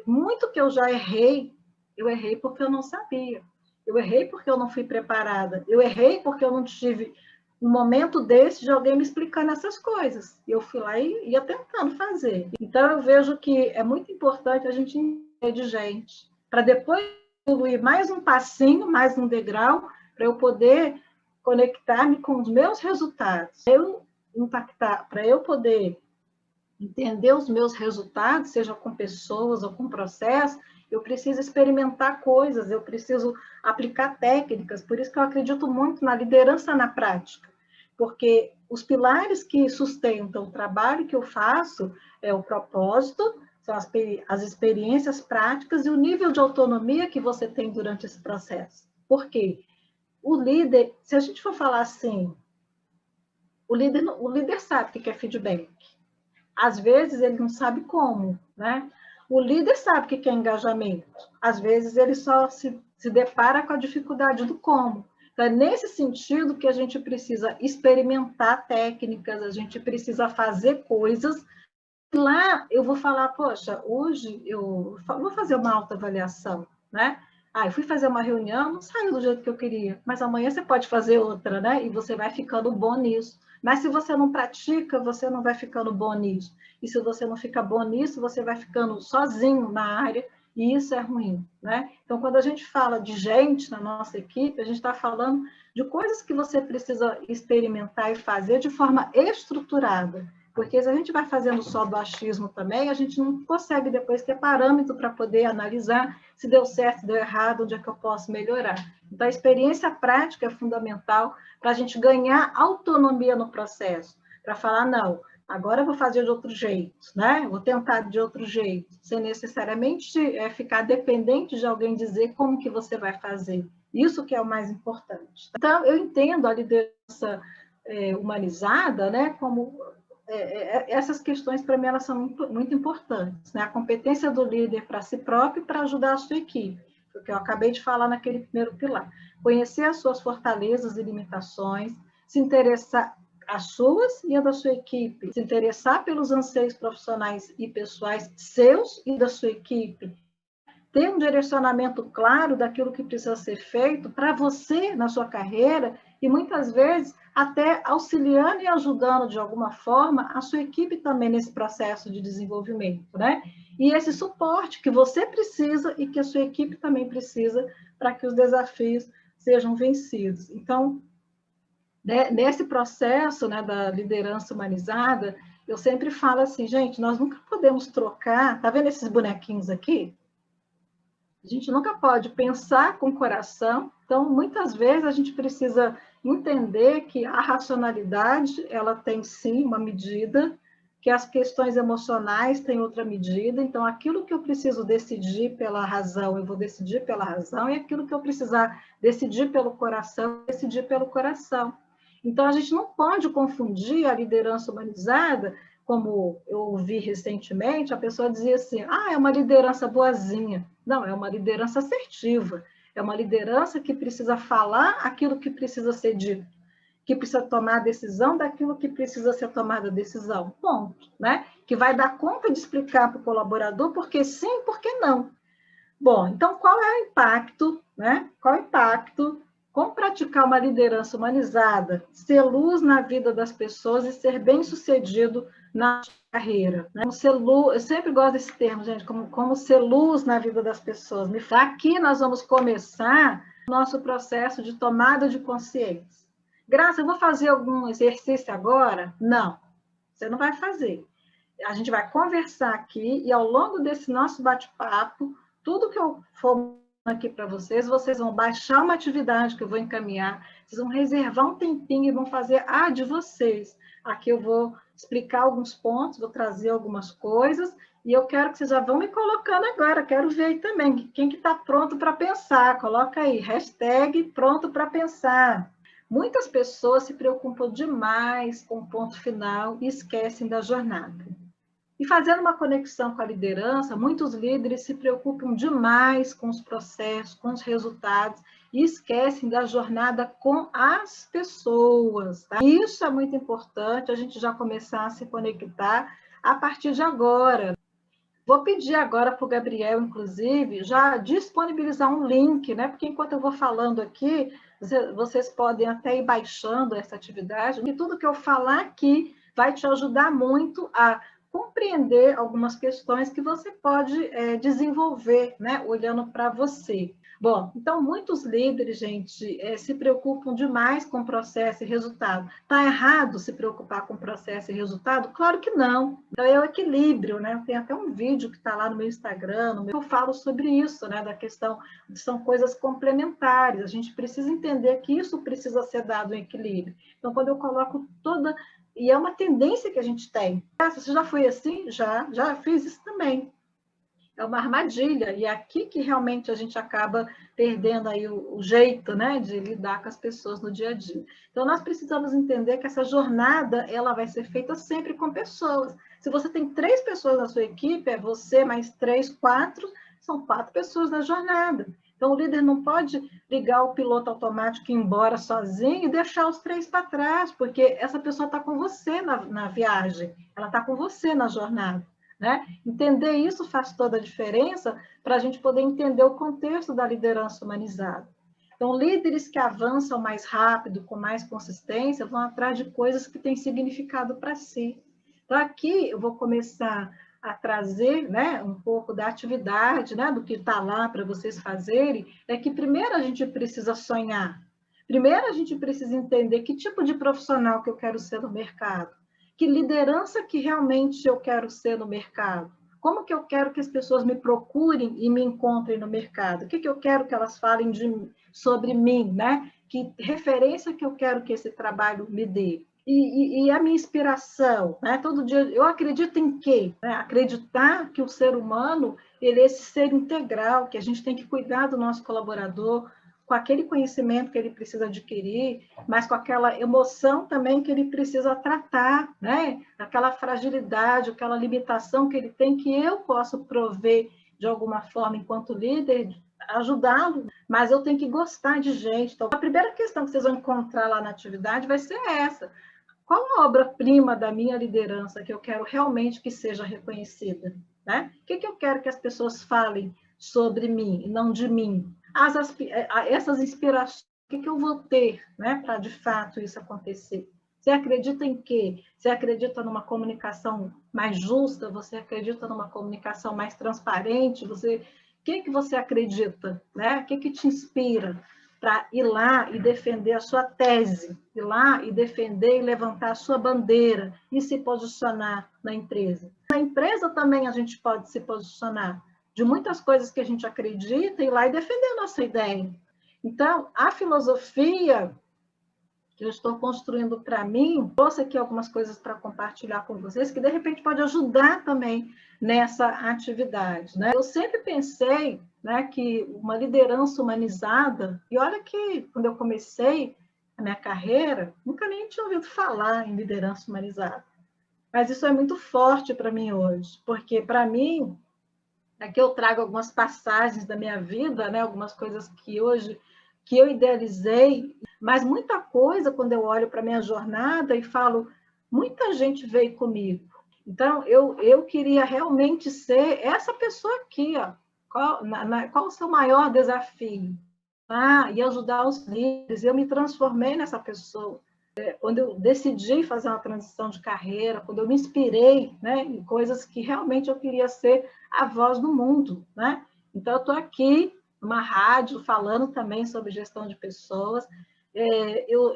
muito que eu já errei, eu errei porque eu não sabia. Eu errei porque eu não fui preparada. Eu errei porque eu não tive um momento desse de alguém me explicando essas coisas. E eu fui lá e ia tentando fazer. Então, eu vejo que é muito importante a gente entender de gente, para depois evoluir mais um passinho, mais um degrau, para eu poder conectar-me com os meus resultados. Para eu poder entender os meus resultados, seja com pessoas ou com processo, eu preciso experimentar coisas, eu preciso aplicar técnicas. Por isso que eu acredito muito na liderança na prática, porque os pilares que sustentam o trabalho que eu faço é o propósito, são as experiências práticas e o nível de autonomia que você tem durante esse processo. Por quê? O líder, se a gente for falar assim, o líder sabe o que é feedback. Às vezes ele não sabe como, né? O líder sabe o que é engajamento. Às vezes ele só se depara com a dificuldade do como. Então, é nesse sentido que a gente precisa experimentar técnicas, a gente precisa fazer coisas. Lá eu vou falar, poxa, hoje eu vou fazer uma autoavaliação, né? Eu fui fazer uma reunião, não saiu do jeito que eu queria, mas amanhã você pode fazer outra, né? E você vai ficando bom nisso. Mas se você não pratica, você não vai ficando bom nisso. E se você não fica bom nisso, você vai ficando sozinho na área, e isso é ruim, né? Então, quando a gente fala de gente na nossa equipe, a gente está falando de coisas que você precisa experimentar e fazer de forma estruturada. Porque se a gente vai fazendo só do achismo também, a gente não consegue depois ter parâmetro para poder analisar se deu certo, se deu errado, onde é que eu posso melhorar. Então, a experiência prática é fundamental para a gente ganhar autonomia no processo. para falar, não, agora eu vou fazer de outro jeito, né? Vou tentar de outro jeito, sem necessariamente ficar dependente de alguém dizer como que você vai fazer. Isso que é o mais importante. Então, eu entendo a liderança humanizada, né, como essas questões, para mim, elas são muito importantes, né? A competência do líder para si próprio e para ajudar a sua equipe, porque eu acabei de falar naquele primeiro pilar. Conhecer as suas fortalezas e limitações, se interessar as suas e a da sua equipe, se interessar pelos anseios profissionais e pessoais seus e da sua equipe, ter um direcionamento claro daquilo que precisa ser feito para você na sua carreira e muitas vezes até auxiliando e ajudando de alguma forma a sua equipe também nesse processo de desenvolvimento, né? E esse suporte que você precisa e que a sua equipe também precisa para que os desafios sejam vencidos. Então, nesse processo, né, da liderança humanizada, eu sempre falo assim, gente, nós nunca podemos trocar, tá vendo esses bonequinhos aqui? A gente nunca pode pensar com o coração, então muitas vezes a gente precisa entender que a racionalidade, ela tem sim uma medida, que as questões emocionais têm outra medida, então aquilo que eu preciso decidir pela razão, eu vou decidir pela razão, e aquilo que eu precisar decidir pelo coração, decidir pelo coração. Então a gente não pode confundir a liderança humanizada, como eu ouvi recentemente, a pessoa dizia assim, é uma liderança boazinha. Não, é uma liderança assertiva, é uma liderança que precisa falar aquilo que precisa ser dito, que precisa tomar a decisão daquilo que precisa ser tomada a decisão, ponto, né? Que vai dar conta de explicar para o colaborador por que sim, por que não. Bom, então qual é o impacto, né? Qual é o impacto com praticar uma liderança humanizada, ser luz na vida das pessoas e ser bem-sucedido na carreira, né? Ser luz, eu sempre gosto desse termo, gente, como ser luz na vida das pessoas. Aqui nós vamos começar o nosso processo de tomada de consciência. Graça, eu vou fazer algum exercício agora? Não, você não vai fazer. A gente vai conversar aqui e ao longo desse nosso bate-papo, tudo que eu for aqui para vocês, vocês vão baixar uma atividade que eu vou encaminhar, vocês vão reservar um tempinho e vão fazer a de vocês. Aqui eu vou explicar alguns pontos, vou trazer algumas coisas, e eu quero que vocês já vão me colocando agora, quero ver aí também, quem que está pronto para pensar, coloca aí, hashtag pronto para pensar. Muitas pessoas se preocupam demais com o ponto final e esquecem da jornada. E fazendo uma conexão com a liderança, muitos líderes se preocupam demais com os processos, com os resultados, e esquecem da jornada com as pessoas. Tá? Isso é muito importante, a gente já começar a se conectar a partir de agora. Vou pedir agora para o Gabriel, inclusive, já disponibilizar um link, né? Porque enquanto eu vou falando aqui, vocês podem até ir baixando essa atividade, e tudo que eu falar aqui vai te ajudar muito a compreender algumas questões que você pode desenvolver, né? Olhando para você. Bom, então muitos líderes, gente, se preocupam demais com processo e resultado. Está errado se preocupar com processo e resultado? Claro que não. Então é o equilíbrio, né? Tem até um vídeo que está lá no meu Instagram, eu falo sobre isso, né? Da questão, são coisas complementares. A gente precisa entender que isso precisa ser dado em equilíbrio. Então, quando eu coloco toda... E é uma tendência que a gente tem. Você já foi assim? Já fiz isso também. É uma armadilha, e é aqui que realmente a gente acaba perdendo aí o jeito, né, de lidar com as pessoas no dia a dia. Então, nós precisamos entender que essa jornada, ela vai ser feita sempre com pessoas. Se você tem 3 pessoas na sua equipe, é você mais 3, 4, são 4 pessoas na jornada. Então, o líder não pode ligar o piloto automático e ir embora sozinho e deixar os 3 para trás, porque essa pessoa está com você na viagem, ela está com você na jornada. Né? Entender isso faz toda a diferença para a gente poder entender o contexto da liderança humanizada. Então, líderes que avançam mais rápido, com mais consistência, vão atrás de coisas que têm significado para si. Então, aqui eu vou começar a trazer, né, um pouco da atividade, né, do que está lá para vocês fazerem, é que primeiro a gente precisa sonhar. Primeiro a gente precisa entender que tipo de profissional que eu quero ser no mercado. Que liderança que realmente eu quero ser no mercado? Como que eu quero que as pessoas me procurem e me encontrem no mercado? O que eu quero que elas falem sobre mim, né? Que referência que eu quero que esse trabalho me dê? E a minha inspiração, né? Todo dia eu acredito em quê? Né? Acreditar que o ser humano ele é esse ser integral, que a gente tem que cuidar do nosso colaborador com aquele conhecimento que ele precisa adquirir, mas com aquela emoção também que ele precisa tratar, né? Aquela fragilidade, aquela limitação que ele tem, que eu posso prover de alguma forma enquanto líder, ajudá-lo, mas eu tenho que gostar de gente. Então, a primeira questão que vocês vão encontrar lá na atividade vai ser essa: qual a obra-prima da minha liderança que eu quero realmente que seja reconhecida? Né? O que eu quero que as pessoas falem sobre mim e não de mim? Essas inspirações, o que eu vou ter, né, para de fato isso acontecer? Você acredita em quê? Você acredita numa comunicação mais justa? Você acredita numa comunicação mais transparente? O que você acredita? Né? O que te inspira para ir lá e defender a sua tese, ir lá e defender e levantar a sua bandeira e se posicionar na empresa? Na empresa também a gente pode se posicionar de muitas coisas que a gente acredita, ir lá e defender a nossa ideia. Então, a filosofia que eu estou construindo para mim, trouxe aqui algumas coisas para compartilhar com vocês, que de repente pode ajudar também nessa atividade. Né? Eu sempre pensei, né, que uma liderança humanizada, e olha que quando eu comecei a minha carreira, nunca nem tinha ouvido falar em liderança humanizada. Mas isso é muito forte para mim hoje, porque para mim, aqui eu trago algumas passagens da minha vida, né, algumas coisas que hoje que eu idealizei, mas muita coisa, quando eu olho para a minha jornada e falo, muita gente veio comigo. Então, eu queria realmente ser essa pessoa aqui. Ó. Qual o seu maior desafio? E ajudar os líderes. Eu me transformei nessa pessoa. Quando eu decidi fazer uma transição de carreira, quando eu me inspirei, né, em coisas que realmente eu queria ser a voz do mundo. Né? Então, eu estou aqui uma rádio falando também sobre gestão de pessoas.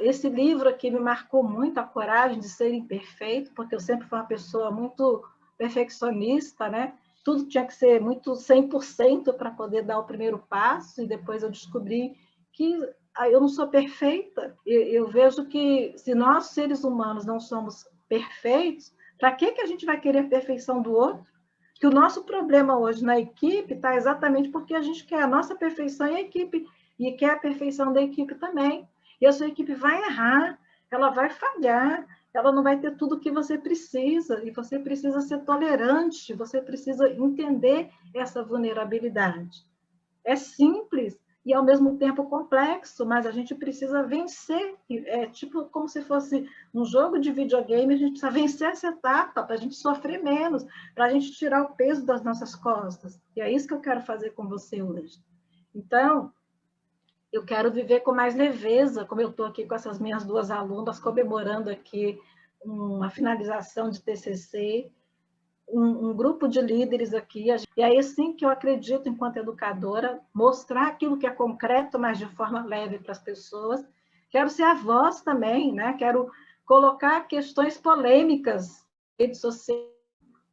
Esse livro aqui me marcou muito, A Coragem de Ser Imperfeito, porque eu sempre fui uma pessoa muito perfeccionista, né? Tudo tinha que ser muito 100% para poder dar o primeiro passo, e depois eu descobri que eu não sou perfeita. Eu vejo que se nós, seres humanos, não somos perfeitos, para que a gente vai querer a perfeição do outro? Que o nosso problema hoje na equipe está exatamente porque a gente quer a nossa perfeição e a equipe, e quer a perfeição da equipe também. E a sua equipe vai errar, ela vai falhar, ela não vai ter tudo o que você precisa, e você precisa ser tolerante, você precisa entender essa vulnerabilidade. É simples e, ao mesmo tempo, complexo, mas a gente precisa vencer. É tipo como se fosse um jogo de videogame, a gente precisa vencer essa etapa para a gente sofrer menos, para a gente tirar o peso das nossas costas. E é isso que eu quero fazer com você hoje. Então, eu quero viver com mais leveza, como eu estou aqui com essas minhas duas alunas, comemorando aqui uma finalização de TCC, um grupo de líderes aqui, e aí sim que eu acredito, enquanto educadora, mostrar aquilo que é concreto, mas de forma leve para as pessoas. Quero ser a voz também, né? Quero colocar questões polêmicas nas redes sociais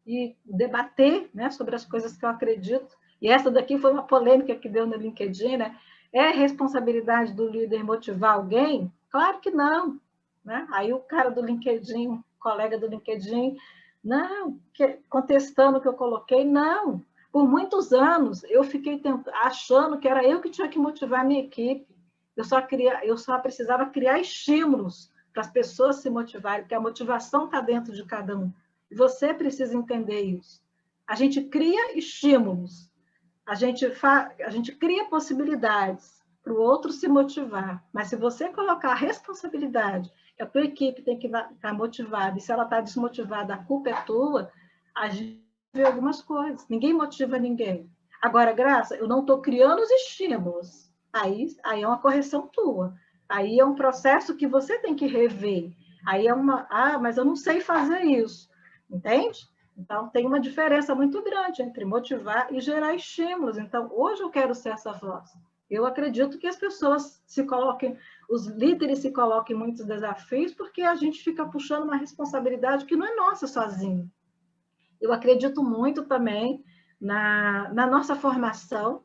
e debater, né, sobre as coisas que eu acredito. E essa daqui foi uma polêmica que deu no LinkedIn, né? É responsabilidade do líder motivar alguém? Claro que não. Né? Aí o cara do LinkedIn, um colega do LinkedIn, não, contestando o que eu coloquei, não. Por muitos anos eu fiquei achando que era eu que tinha que motivar a minha equipe. Eu só precisava criar estímulos para as pessoas se motivarem, porque a motivação está dentro de cada um. E você precisa entender isso. A gente cria estímulos, a gente cria possibilidades para o outro se motivar, mas se você colocar a responsabilidade que a tua equipe tem que estar motivada, e se ela está desmotivada, a culpa é tua, a gente vê algumas coisas. Ninguém motiva ninguém. Agora, Graça, eu não estou criando os estímulos. Aí é uma correção tua. Aí é um processo que você tem que rever. Aí é mas eu não sei fazer isso. Entende? Então, tem uma diferença muito grande entre motivar e gerar estímulos. Então, hoje eu quero ser essa voz. Eu acredito que as pessoas se coloquem, os líderes se coloquem em muitos desafios, porque a gente fica puxando uma responsabilidade que não é nossa sozinho. Eu acredito muito também na nossa formação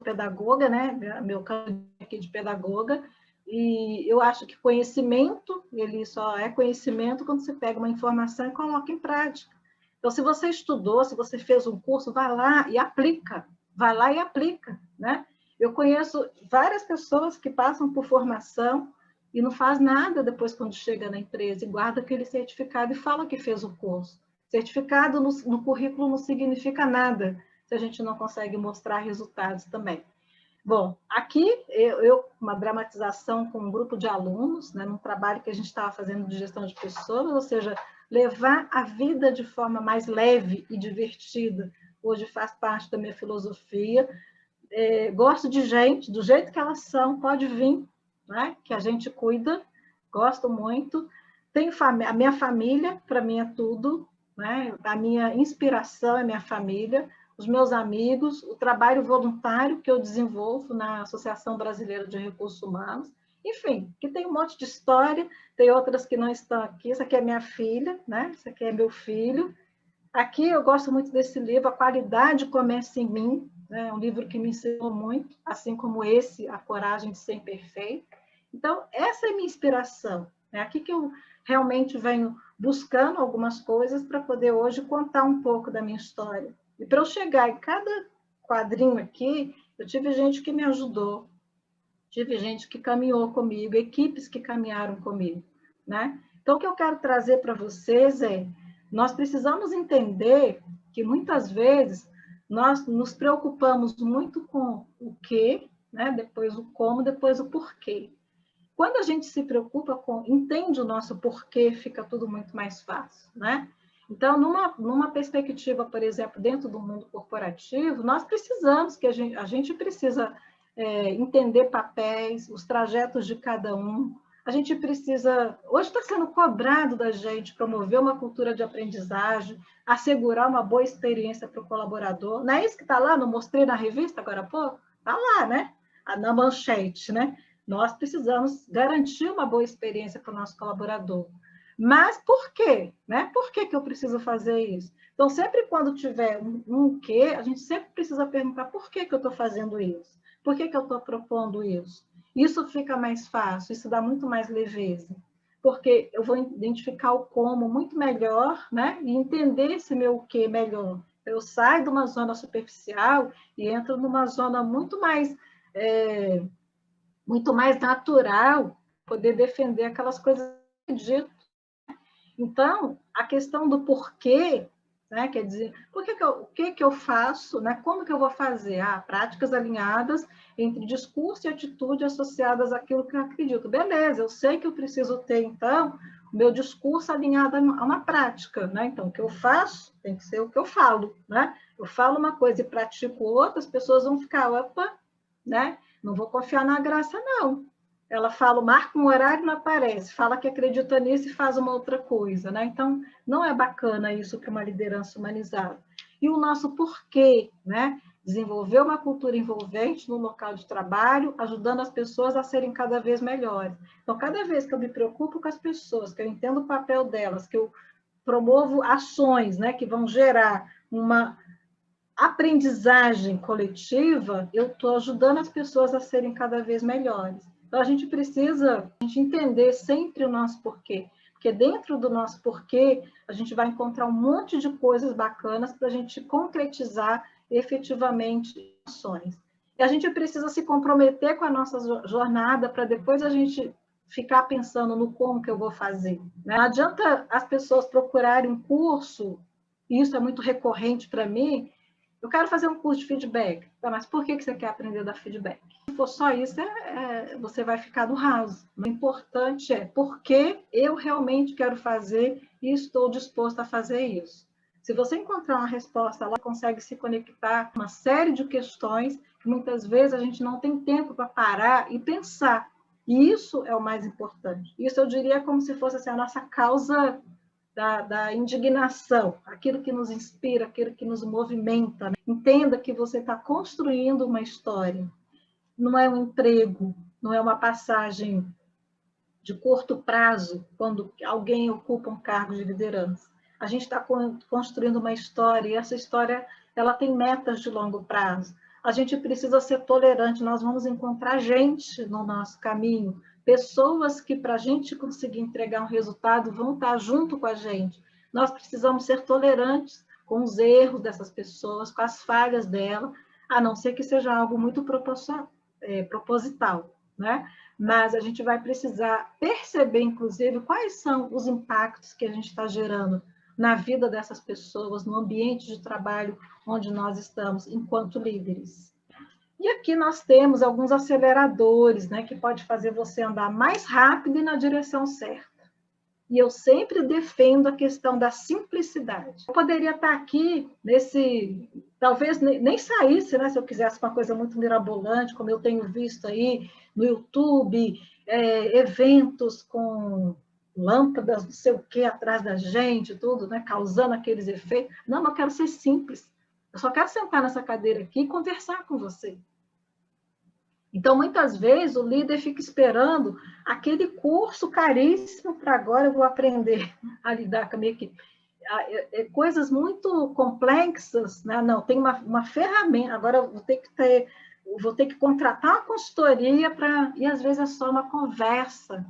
pedagoga, né? Meu campo aqui de pedagoga, E eu acho que conhecimento, ele só é conhecimento quando você pega uma informação e coloca em prática. Então, se você estudou, se você fez um curso, vai lá e aplica. Vai lá e aplica, né? Eu conheço várias pessoas que passam por formação e não faz nada depois quando chega na empresa e guarda aquele certificado e fala que fez o curso. Certificado no currículo não significa nada se a gente não consegue mostrar resultados também. Bom, aqui uma dramatização com um grupo de alunos, né, num trabalho que a gente estava fazendo de gestão de pessoas, ou seja, levar a vida de forma mais leve e divertida. Hoje faz parte da minha filosofia. Gosto de gente, do jeito que elas são, pode vir, né, que a gente cuida, gosto muito. Tenho a minha família, para mim é tudo, né, a minha inspiração é minha família, os meus amigos, o trabalho voluntário que eu desenvolvo na Associação Brasileira de Recursos Humanos, enfim, que tem um monte de história, tem outras que não estão aqui, essa aqui é minha filha, né? Esse aqui é meu filho. Aqui eu gosto muito desse livro, A Qualidade Começa em Mim, né? É um livro que me ensinou muito, assim como esse, A Coragem de Ser Imperfeito. Então, essa é a minha inspiração, né? Aqui que eu realmente venho buscando algumas coisas para poder hoje contar um pouco da minha história. E para eu chegar em cada quadrinho aqui, eu tive gente que me ajudou, tive gente que caminhou comigo, equipes que caminharam comigo, né? Então, o que eu quero trazer para vocês é, nós precisamos entender que muitas vezes nós nos preocupamos muito com o que, né? Depois o como, depois o porquê. Quando a gente se preocupa com, entende o nosso porquê, fica tudo muito mais fácil, né? Então, numa perspectiva, por exemplo, dentro do mundo corporativo, nós precisamos que a gente precisa entender papéis, os trajetos de cada um. A gente precisa, hoje está sendo cobrado da gente promover uma cultura de aprendizagem, assegurar uma boa experiência para o colaborador. Não é isso que está lá? Não mostrei na revista agora há pouco? Está lá, né? Na manchete, né? Nós precisamos garantir uma boa experiência para o nosso colaborador. Mas por quê? Né? Por que eu preciso fazer isso? Então, sempre quando tiver um quê, a gente sempre precisa perguntar por que eu estou fazendo isso? Por que eu estou propondo isso? Isso fica mais fácil, isso dá muito mais leveza. Porque eu vou identificar o como muito melhor, né? E entender esse meu quê melhor. Eu saio de uma zona superficial e entro numa zona muito mais natural, poder defender aquelas coisas que eu acredito. Então, a questão do porquê, né, quer dizer, o que eu faço, né, como que eu vou fazer? Práticas alinhadas entre discurso e atitude associadas àquilo que eu acredito. Beleza, eu sei que eu preciso ter, então, o meu discurso alinhado a uma prática, né? Então, o que eu faço tem que ser o que eu falo, né? Eu falo uma coisa e pratico outra, as pessoas vão ficar, opa, né? Não vou confiar na graça, não. Ela fala, marca um horário e não aparece, fala que acredita nisso e faz uma outra coisa, né? Então, não é bacana isso para uma liderança humanizada. E o nosso porquê, né? Desenvolver uma cultura envolvente no local de trabalho, ajudando as pessoas a serem cada vez melhores. Então, cada vez que eu me preocupo com as pessoas, que eu entendo o papel delas, que eu promovo ações, né, que vão gerar uma aprendizagem coletiva, eu estou ajudando as pessoas a serem cada vez melhores. Então, a gente precisa entender sempre o nosso porquê, porque dentro do nosso porquê, a gente vai encontrar um monte de coisas bacanas para a gente concretizar efetivamente ações. E a gente precisa se comprometer com a nossa jornada para depois a gente ficar pensando no como que eu vou fazer. Não adianta as pessoas procurarem um curso, e isso é muito recorrente para mim, eu quero fazer um curso de feedback. Tá, mas por que você quer aprender a dar feedback? Se for só isso, você vai ficar no raso. O importante é por que eu realmente quero fazer e estou disposto a fazer isso. Se você encontrar uma resposta lá, consegue se conectar com uma série de questões que muitas vezes a gente não tem tempo para parar e pensar. E isso é o mais importante. Isso eu diria como se fosse assim, a nossa causa da indignação, aquilo que nos inspira, aquilo que nos movimenta. Né? Entenda que você está construindo uma história, não é um emprego, não é uma passagem de curto prazo, quando alguém ocupa um cargo de liderança. A gente está construindo uma história, e essa história ela tem metas de longo prazo. A gente precisa ser tolerante, nós vamos encontrar gente no nosso caminho, pessoas que, para a gente conseguir entregar um resultado, vão estar junto com a gente. Nós precisamos ser tolerantes com os erros dessas pessoas, com as falhas dela, a não ser que seja algo muito proposital, né? Mas a gente vai precisar perceber, inclusive, quais são os impactos que a gente está gerando na vida dessas pessoas, no ambiente de trabalho onde nós estamos, enquanto líderes. E aqui nós temos alguns aceleradores, né, que pode fazer você andar mais rápido e na direção certa. E eu sempre defendo a questão da simplicidade. Eu poderia estar aqui talvez nem saísse, né, se eu quisesse uma coisa muito mirabolante, como eu tenho visto aí no YouTube, eventos com lâmpadas, não sei o que, atrás da gente, tudo, né, causando aqueles efeitos. Não, eu quero ser simples. Eu só quero sentar nessa cadeira aqui e conversar com você. Então, muitas vezes, o líder fica esperando aquele curso caríssimo para agora eu vou aprender a lidar com a minha equipe. Coisas muito complexas, né? Não, tem uma ferramenta, agora eu vou ter que contratar uma consultoria e às vezes é só uma conversa,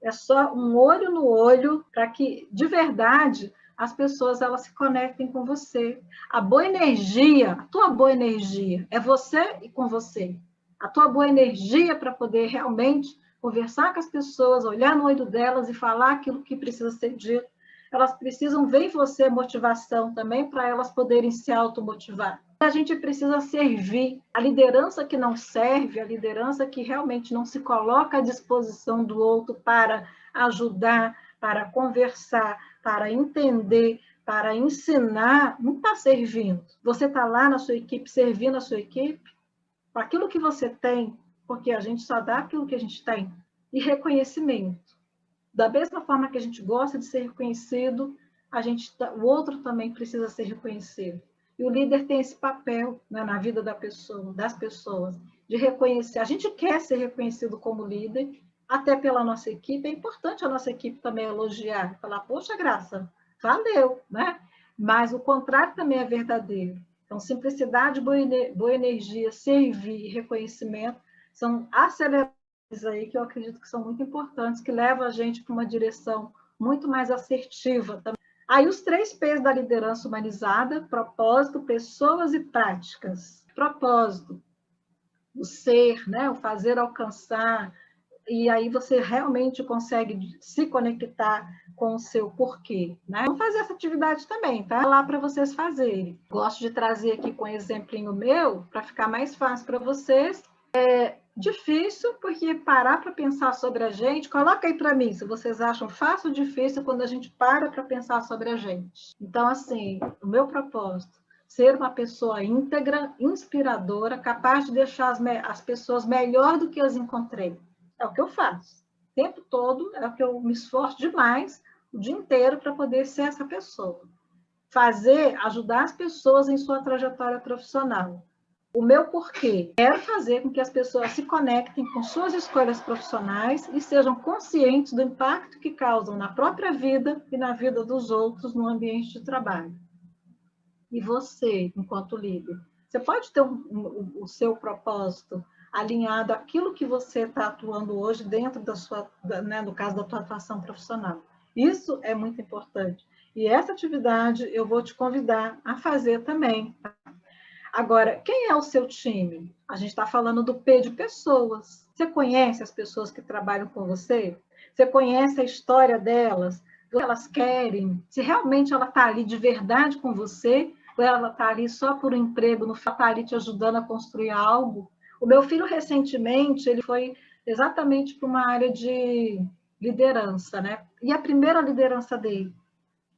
é só um olho no olho para que, de verdade, as pessoas elas se conectem com você. A boa energia, a tua boa energia é você e com você. A tua boa energia para poder realmente conversar com as pessoas, olhar no olho delas e falar aquilo que precisa ser dito. Elas precisam ver em você motivação também para elas poderem se automotivar. A gente precisa servir. A liderança que não serve, a liderança que realmente não se coloca à disposição do outro para ajudar, para conversar, para entender, para ensinar, não está servindo. Você está lá na sua equipe, servindo a sua equipe, com aquilo que você tem, porque a gente só dá aquilo que a gente tem, e reconhecimento. Da mesma forma que a gente gosta de ser reconhecido, o outro também precisa ser reconhecido. E o líder tem esse papel, né, na vida das pessoas, de reconhecer. A gente quer ser reconhecido como líder, até pela nossa equipe. É importante a nossa equipe também elogiar, falar, poxa, Graça, valeu, né? Mas o contrário também é verdadeiro. Então, simplicidade, boa energia, servir e reconhecimento são aceleradores aí que eu acredito que são muito importantes, que levam a gente para uma direção muito mais assertiva também. Aí os 3 P's da liderança humanizada: propósito, pessoas e práticas. Propósito, o ser, né? O fazer alcançar, e aí você realmente consegue se conectar com o seu porquê, né? Vamos fazer essa atividade também, tá? Lá para vocês fazerem. Gosto de trazer aqui com um exemplinho meu, para ficar mais fácil para vocês. Difícil, porque parar para pensar sobre a gente, coloca aí para mim, se vocês acham fácil ou difícil quando a gente para pensar sobre a gente. Então, assim, o meu propósito, ser uma pessoa íntegra, inspiradora, capaz de deixar as pessoas melhor do que as encontrei. É o que eu faço. O tempo todo é o que eu me esforço demais, o dia inteiro, para poder ser essa pessoa. Ajudar as pessoas em sua trajetória profissional. O meu porquê, quero fazer com que as pessoas se conectem com suas escolhas profissionais e sejam conscientes do impacto que causam na própria vida e na vida dos outros no ambiente de trabalho. E você, enquanto líder, você pode ter o seu propósito alinhado àquilo que você está atuando hoje dentro né, no caso da tua atuação profissional. Isso é muito importante. E essa atividade eu vou te convidar a fazer também. Agora, quem é o seu time? A gente está falando do P de pessoas. Você conhece as pessoas que trabalham com você? Você conhece a história delas? O que elas querem? Se realmente ela está ali de verdade com você, ou ela está ali só por um emprego, não está ali te ajudando a construir algo? O meu filho, recentemente, ele foi exatamente para uma área de liderança, né? E a primeira liderança dele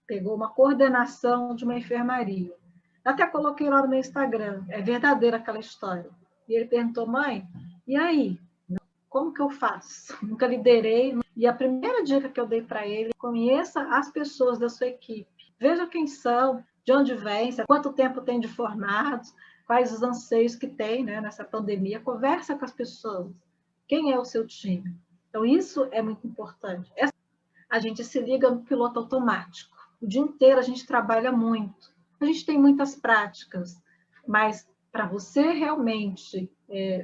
pegou uma coordenação de uma enfermaria. Até coloquei lá no meu Instagram, é verdadeira aquela história. E ele perguntou, mãe, e aí? Como que eu faço? Nunca liderei. E a primeira dica que eu dei para ele, conheça as pessoas da sua equipe. Veja quem são, de onde vêm, quanto tempo tem de formados, quais os anseios que tem, né, nessa pandemia. Conversa com as pessoas. Quem é o seu time? Então, isso é muito importante. A gente se liga no piloto automático. O dia inteiro a gente trabalha muito. A gente tem muitas práticas, mas para você realmente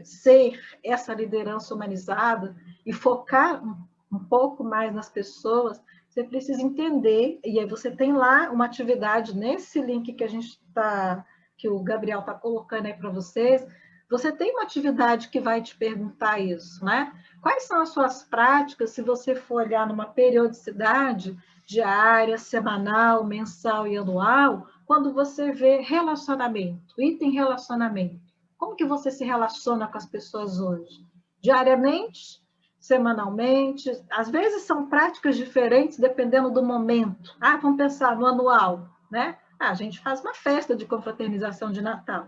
ser essa liderança humanizada e focar um pouco mais nas pessoas, você precisa entender, e aí você tem lá uma atividade nesse link que a gente está, que o Gabriel está colocando aí para vocês, você tem uma atividade que vai te perguntar isso, né? Quais são as suas práticas, se você for olhar numa periodicidade diária, semanal, mensal e anual, quando você vê relacionamento, item relacionamento. Como que você se relaciona com as pessoas hoje? Diariamente? Semanalmente? Às vezes são práticas diferentes dependendo do momento. Ah, vamos pensar no anual, né? Ah, a gente faz uma festa de confraternização de Natal.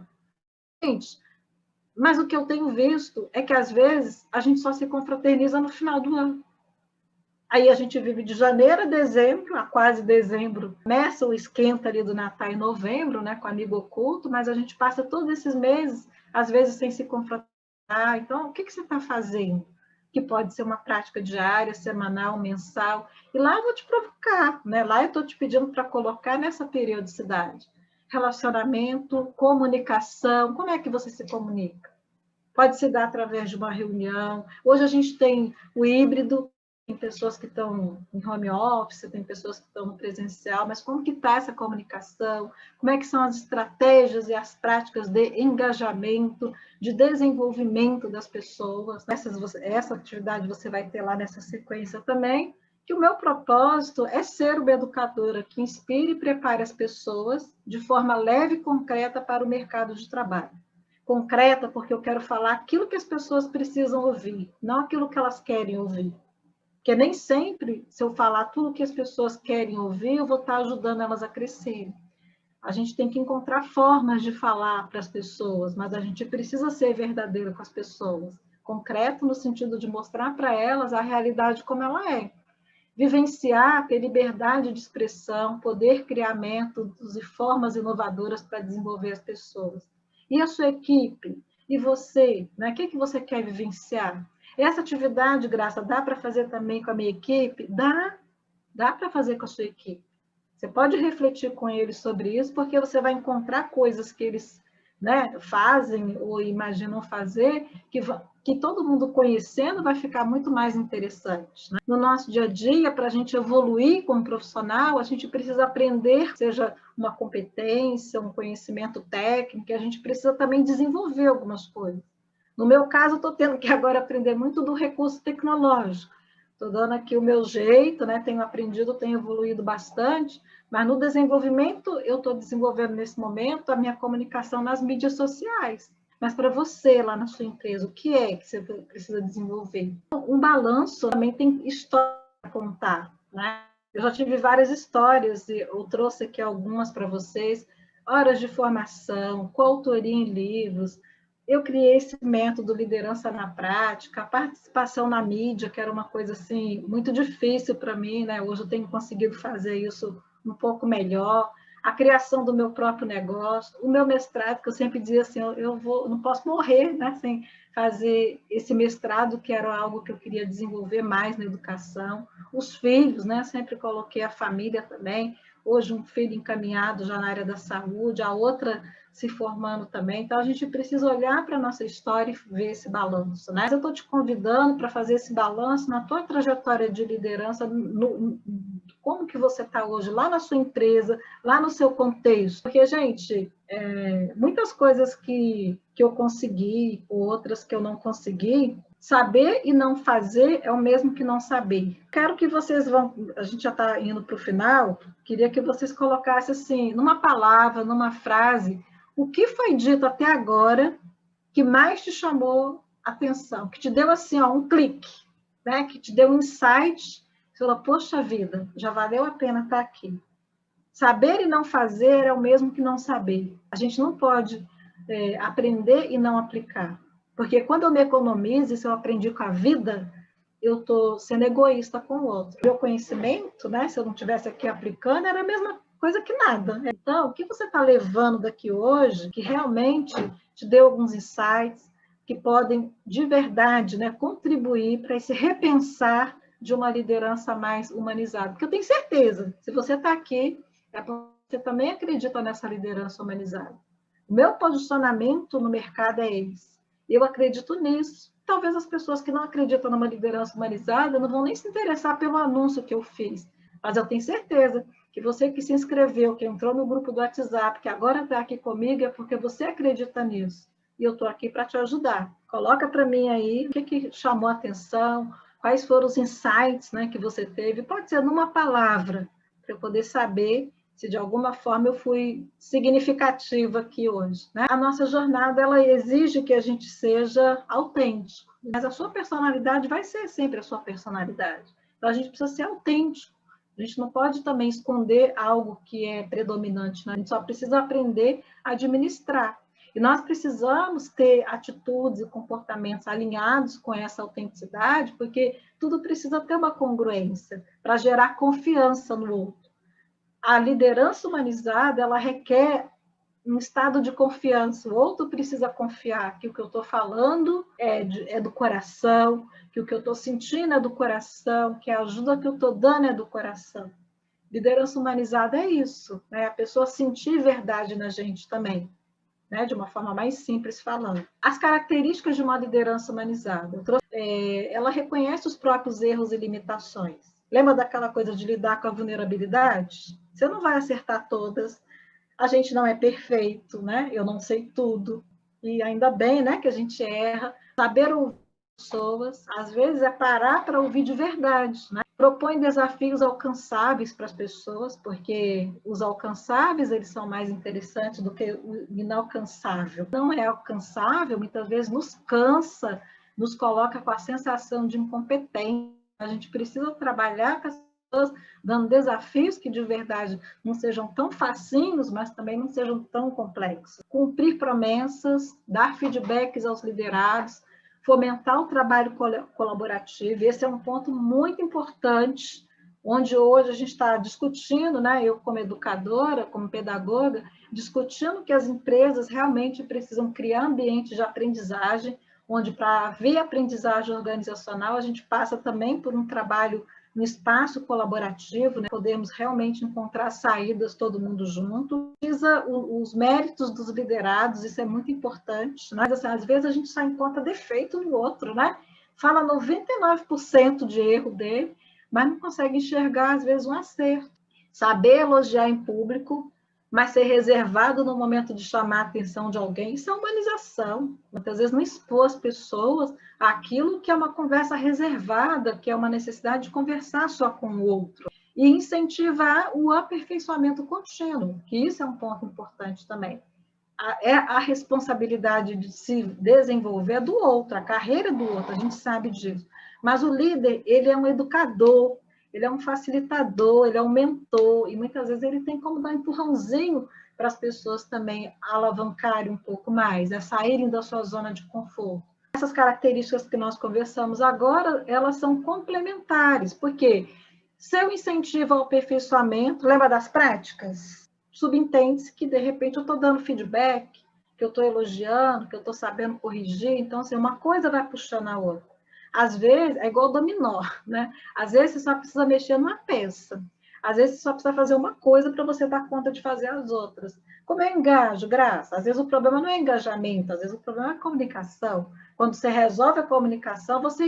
Gente, mas o que eu tenho visto é que às vezes a gente só se confraterniza no final do ano. Aí a gente vive de janeiro a dezembro, a quase dezembro, começa o esquenta ali do Natal em novembro, né, com amigo oculto, mas a gente passa todos esses meses, às vezes, sem se confrontar. Então, o que você está fazendo? Que pode ser uma prática diária, semanal, mensal. E lá eu vou te provocar, né? Lá eu estou te pedindo para colocar nessa periodicidade. Relacionamento, comunicação, como é que você se comunica? Pode se dar através de uma reunião. Hoje a gente tem o híbrido, tem pessoas que estão em home office, tem pessoas que estão no presencial, mas como que está essa comunicação? Como é que são as estratégias e as práticas de engajamento, de desenvolvimento das pessoas? Essa atividade você vai ter lá nessa sequência também, que o meu propósito é ser uma educadora que inspire e prepare as pessoas de forma leve e concreta para o mercado de trabalho. Concreta, porque eu quero falar aquilo que as pessoas precisam ouvir, não aquilo que elas querem ouvir. Porque nem sempre, se eu falar tudo que as pessoas querem ouvir, eu vou estar ajudando elas a crescer. A gente tem que encontrar formas de falar para as pessoas, mas a gente precisa ser verdadeiro com as pessoas. Concreto no sentido de mostrar para elas a realidade como ela é. Vivenciar, ter liberdade de expressão, poder criar métodos e formas inovadoras para desenvolver as pessoas. E a sua equipe? E você? Né? O que você quer vivenciar? Essa atividade, Graça, dá para fazer também com a minha equipe? Dá para fazer com a sua equipe. Você pode refletir com eles sobre isso, porque você vai encontrar coisas que eles, né, fazem ou imaginam fazer, que todo mundo conhecendo vai ficar muito mais interessante. Né? No nosso dia a dia, para a gente evoluir como profissional, a gente precisa aprender, seja uma competência, um conhecimento técnico, a gente precisa também desenvolver algumas coisas. No meu caso, eu estou tendo que agora aprender muito do recurso tecnológico. Estou dando aqui o meu jeito, né? Tenho aprendido, tenho evoluído bastante, mas no desenvolvimento, eu estou desenvolvendo nesse momento a minha comunicação nas mídias sociais. Mas para você, lá na sua empresa, o que é que você precisa desenvolver? Um balanço também tem história para contar, né? Eu já tive várias histórias e eu trouxe aqui algumas para vocês. Horas de formação, coautoria em livros. Eu criei esse método liderança na prática, a participação na mídia, que era uma coisa assim muito difícil para mim, né? Hoje eu tenho conseguido fazer isso um pouco melhor. A criação do meu próprio negócio, o meu mestrado, que eu sempre dizia assim, não posso morrer, né, sem fazer esse mestrado, que era algo que eu queria desenvolver mais na educação. Os filhos, né? Sempre coloquei a família também. Hoje um filho encaminhado já na área da saúde, a outra se formando também. Então, a gente precisa olhar para a nossa história e ver esse balanço. Né? Eu estou te convidando para fazer esse balanço na tua trajetória de liderança, como que você está hoje, lá na sua empresa, lá no seu contexto. Porque, gente, muitas coisas que eu consegui, outras que eu não consegui, saber e não fazer é o mesmo que não saber. Quero que vocês vão, a gente já está indo para o final, queria que vocês colocassem assim, numa palavra, numa frase, o que foi dito até agora que mais te chamou a atenção, que te deu assim, ó, um clique, né? Que te deu um insight, você falou, poxa vida, já valeu a pena estar aqui. Saber e não fazer é o mesmo que não saber. A gente não pode aprender e não aplicar. Porque quando eu me economizo, se eu aprendi com a vida, eu estou sendo egoísta com o outro. Meu conhecimento, né, se eu não estivesse aqui aplicando, era a mesma coisa que nada. Então, o que você está levando daqui hoje, que realmente te deu alguns insights, que podem, de verdade, né, contribuir para esse repensar de uma liderança mais humanizada? Porque eu tenho certeza, se você está aqui, é porque você também acredita nessa liderança humanizada. O meu posicionamento no mercado é esse. Eu acredito nisso. Talvez as pessoas que não acreditam numa liderança humanizada não vão nem se interessar pelo anúncio que eu fiz. Mas eu tenho certeza que você que se inscreveu, que entrou no grupo do WhatsApp, que agora está aqui comigo, é porque você acredita nisso. E eu estou aqui para te ajudar. Coloca para mim aí o que chamou a atenção, quais foram os insights, né, que você teve. Pode ser numa palavra, para eu poder saber se de alguma forma eu fui significativa aqui hoje, né? A nossa jornada, ela exige que a gente seja autêntico, mas a sua personalidade vai ser sempre a sua personalidade. Então, a gente precisa ser autêntico. A gente não pode também esconder algo que é predominante, né? A gente só precisa aprender a administrar. E nós precisamos ter atitudes e comportamentos alinhados com essa autenticidade, porque tudo precisa ter uma congruência para gerar confiança no outro. A liderança humanizada, ela requer um estado de confiança. O outro precisa confiar que o que eu estou falando é do coração, que o que eu estou sentindo é do coração, que a ajuda que eu estou dando é do coração. Liderança humanizada é isso, né? A pessoa sentir verdade na gente também, né? De uma forma mais simples falando. As características de uma liderança humanizada. Ela reconhece os próprios erros e limitações. Lembra daquela coisa de lidar com a vulnerabilidade? Você não vai acertar todas. A gente não é perfeito, né? Eu não sei tudo. E ainda bem, né, que a gente erra. Saber ouvir pessoas, às vezes, é parar para ouvir de verdade, né? Propõe desafios alcançáveis para as pessoas, porque os alcançáveis, eles são mais interessantes do que o inalcançável. Não é alcançável, muitas vezes nos cansa, nos coloca com a sensação de incompetência. A gente precisa trabalhar com as pessoas, dando desafios que de verdade não sejam tão facinhos, mas também não sejam tão complexos. Cumprir promessas, dar feedbacks aos liderados, fomentar o trabalho colaborativo. Esse é um ponto muito importante, onde hoje a gente está discutindo, né? Eu como educadora, como pedagoga, discutindo que as empresas realmente precisam criar ambientes de aprendizagem, onde para haver aprendizagem organizacional, a gente passa também por um trabalho no espaço colaborativo, né? Podemos realmente encontrar saídas todo mundo junto. Precisa os méritos dos liderados, isso é muito importante, mas assim, às vezes a gente só encontra defeito no outro, né? Fala 99% de erro dele, mas não consegue enxergar, às vezes, um acerto. Saber elogiar em público, mas ser reservado no momento de chamar a atenção de alguém, isso é humanização. Muitas vezes não expor as pessoas àquilo que é uma conversa reservada, que é uma necessidade de conversar só com o outro. E incentivar o aperfeiçoamento contínuo, que isso é um ponto importante também. A responsabilidade de se desenvolver é do outro, a carreira do outro, a gente sabe disso. Mas o líder, ele é um educador, ele é um facilitador, ele é um mentor, e muitas vezes ele tem como dar um empurrãozinho para as pessoas também alavancarem um pouco mais, saírem da sua zona de conforto. Essas características que nós conversamos agora, elas são complementares, porque se eu incentivo ao aperfeiçoamento, lembra das práticas? Subentende-se que, de repente, eu estou dando feedback, que eu estou elogiando, que eu estou sabendo corrigir, então, assim, uma coisa vai puxando a outra. Às vezes, é igual dominó, né? Às vezes, você só precisa mexer numa peça. Às vezes, você só precisa fazer uma coisa para você dar conta de fazer as outras. Como eu engajo, Graça? Às vezes, o problema não é engajamento, às vezes, o problema é a comunicação. Quando você resolve a comunicação, você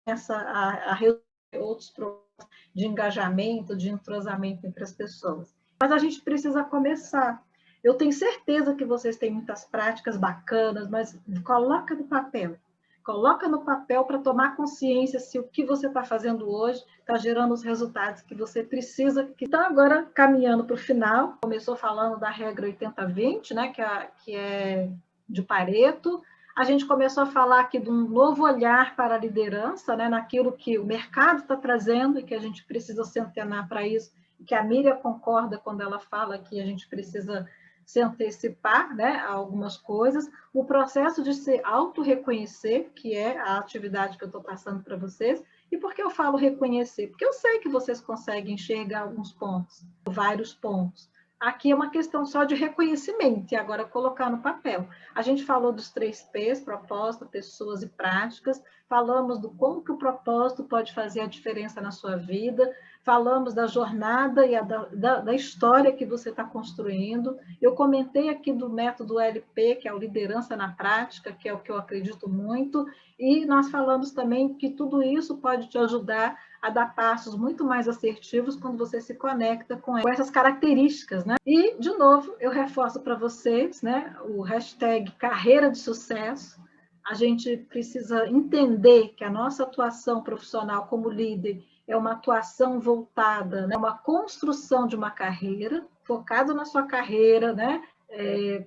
começa a resolver outros problemas de engajamento, de entrosamento entre as pessoas. Mas a gente precisa começar. Eu tenho certeza que vocês têm muitas práticas bacanas, mas coloca no papel. Coloca no papel para tomar consciência se o que você está fazendo hoje está gerando os resultados que você precisa. Que está agora caminhando para o final. Começou falando da regra 80-20, né, que é de Pareto. A gente começou a falar aqui de um novo olhar para a liderança, né, naquilo que o mercado está trazendo e que a gente precisa se antenar para isso, que a Miriam concorda quando ela fala que a gente precisa se antecipar, né, a algumas coisas. O processo de se auto-reconhecer, que é a atividade que eu estou passando para vocês. E por que eu falo reconhecer? Porque eu sei que vocês conseguem enxergar alguns pontos, vários pontos. Aqui é uma questão só de reconhecimento e agora colocar no papel. A gente falou dos 3 P's, propósito, pessoas e práticas, falamos do como que o propósito pode fazer a diferença na sua vida, falamos da jornada e da história que você está construindo. Eu comentei aqui do método LP, que é o Liderança na Prática, que é o que eu acredito muito, e nós falamos também que tudo isso pode te ajudar a dar passos muito mais assertivos quando você se conecta com essas características, né? E, de novo, eu reforço para vocês, né, o hashtag carreira de sucesso. A gente precisa entender que a nossa atuação profissional como líder é uma atuação voltada, né, uma construção de uma carreira, focado na sua carreira, né?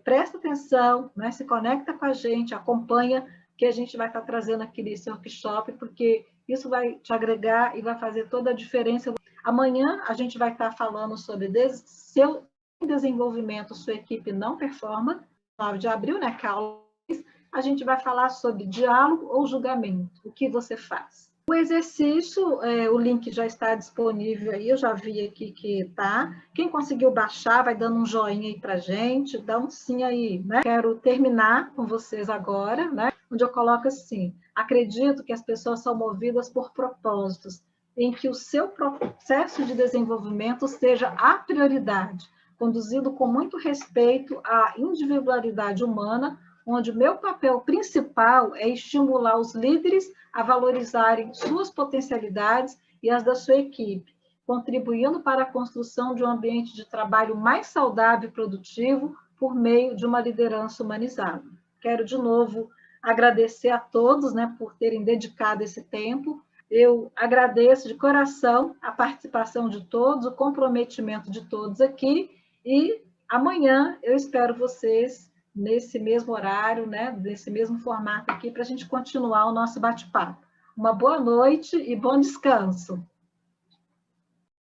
Presta atenção, né, se conecta com a gente, acompanha, que a gente vai estar trazendo aqui nesse workshop, porque isso vai te agregar e vai fazer toda a diferença. Amanhã a gente vai estar falando sobre seu desenvolvimento, sua equipe não performa, 9 de abril, né, que é a aula, a gente vai falar sobre diálogo ou julgamento, o que você faz. O exercício, o link já está disponível aí, eu já vi aqui que está. Quem conseguiu baixar, vai dando um joinha aí para a gente, dá um sim aí, né? Quero terminar com vocês agora, né? Onde eu coloco assim: acredito que as pessoas são movidas por propósitos, em que o seu processo de desenvolvimento seja a prioridade, conduzido com muito respeito à individualidade humana, onde o meu papel principal é estimular os líderes a valorizarem suas potencialidades e as da sua equipe, contribuindo para a construção de um ambiente de trabalho mais saudável e produtivo por meio de uma liderança humanizada. Quero, de novo, agradecer a todos, né, por terem dedicado esse tempo. Eu agradeço de coração a participação de todos, o comprometimento de todos aqui, e amanhã eu espero vocês nesse mesmo horário, né, nesse mesmo formato aqui, para a gente continuar o nosso bate-papo. Uma boa noite e bom descanso.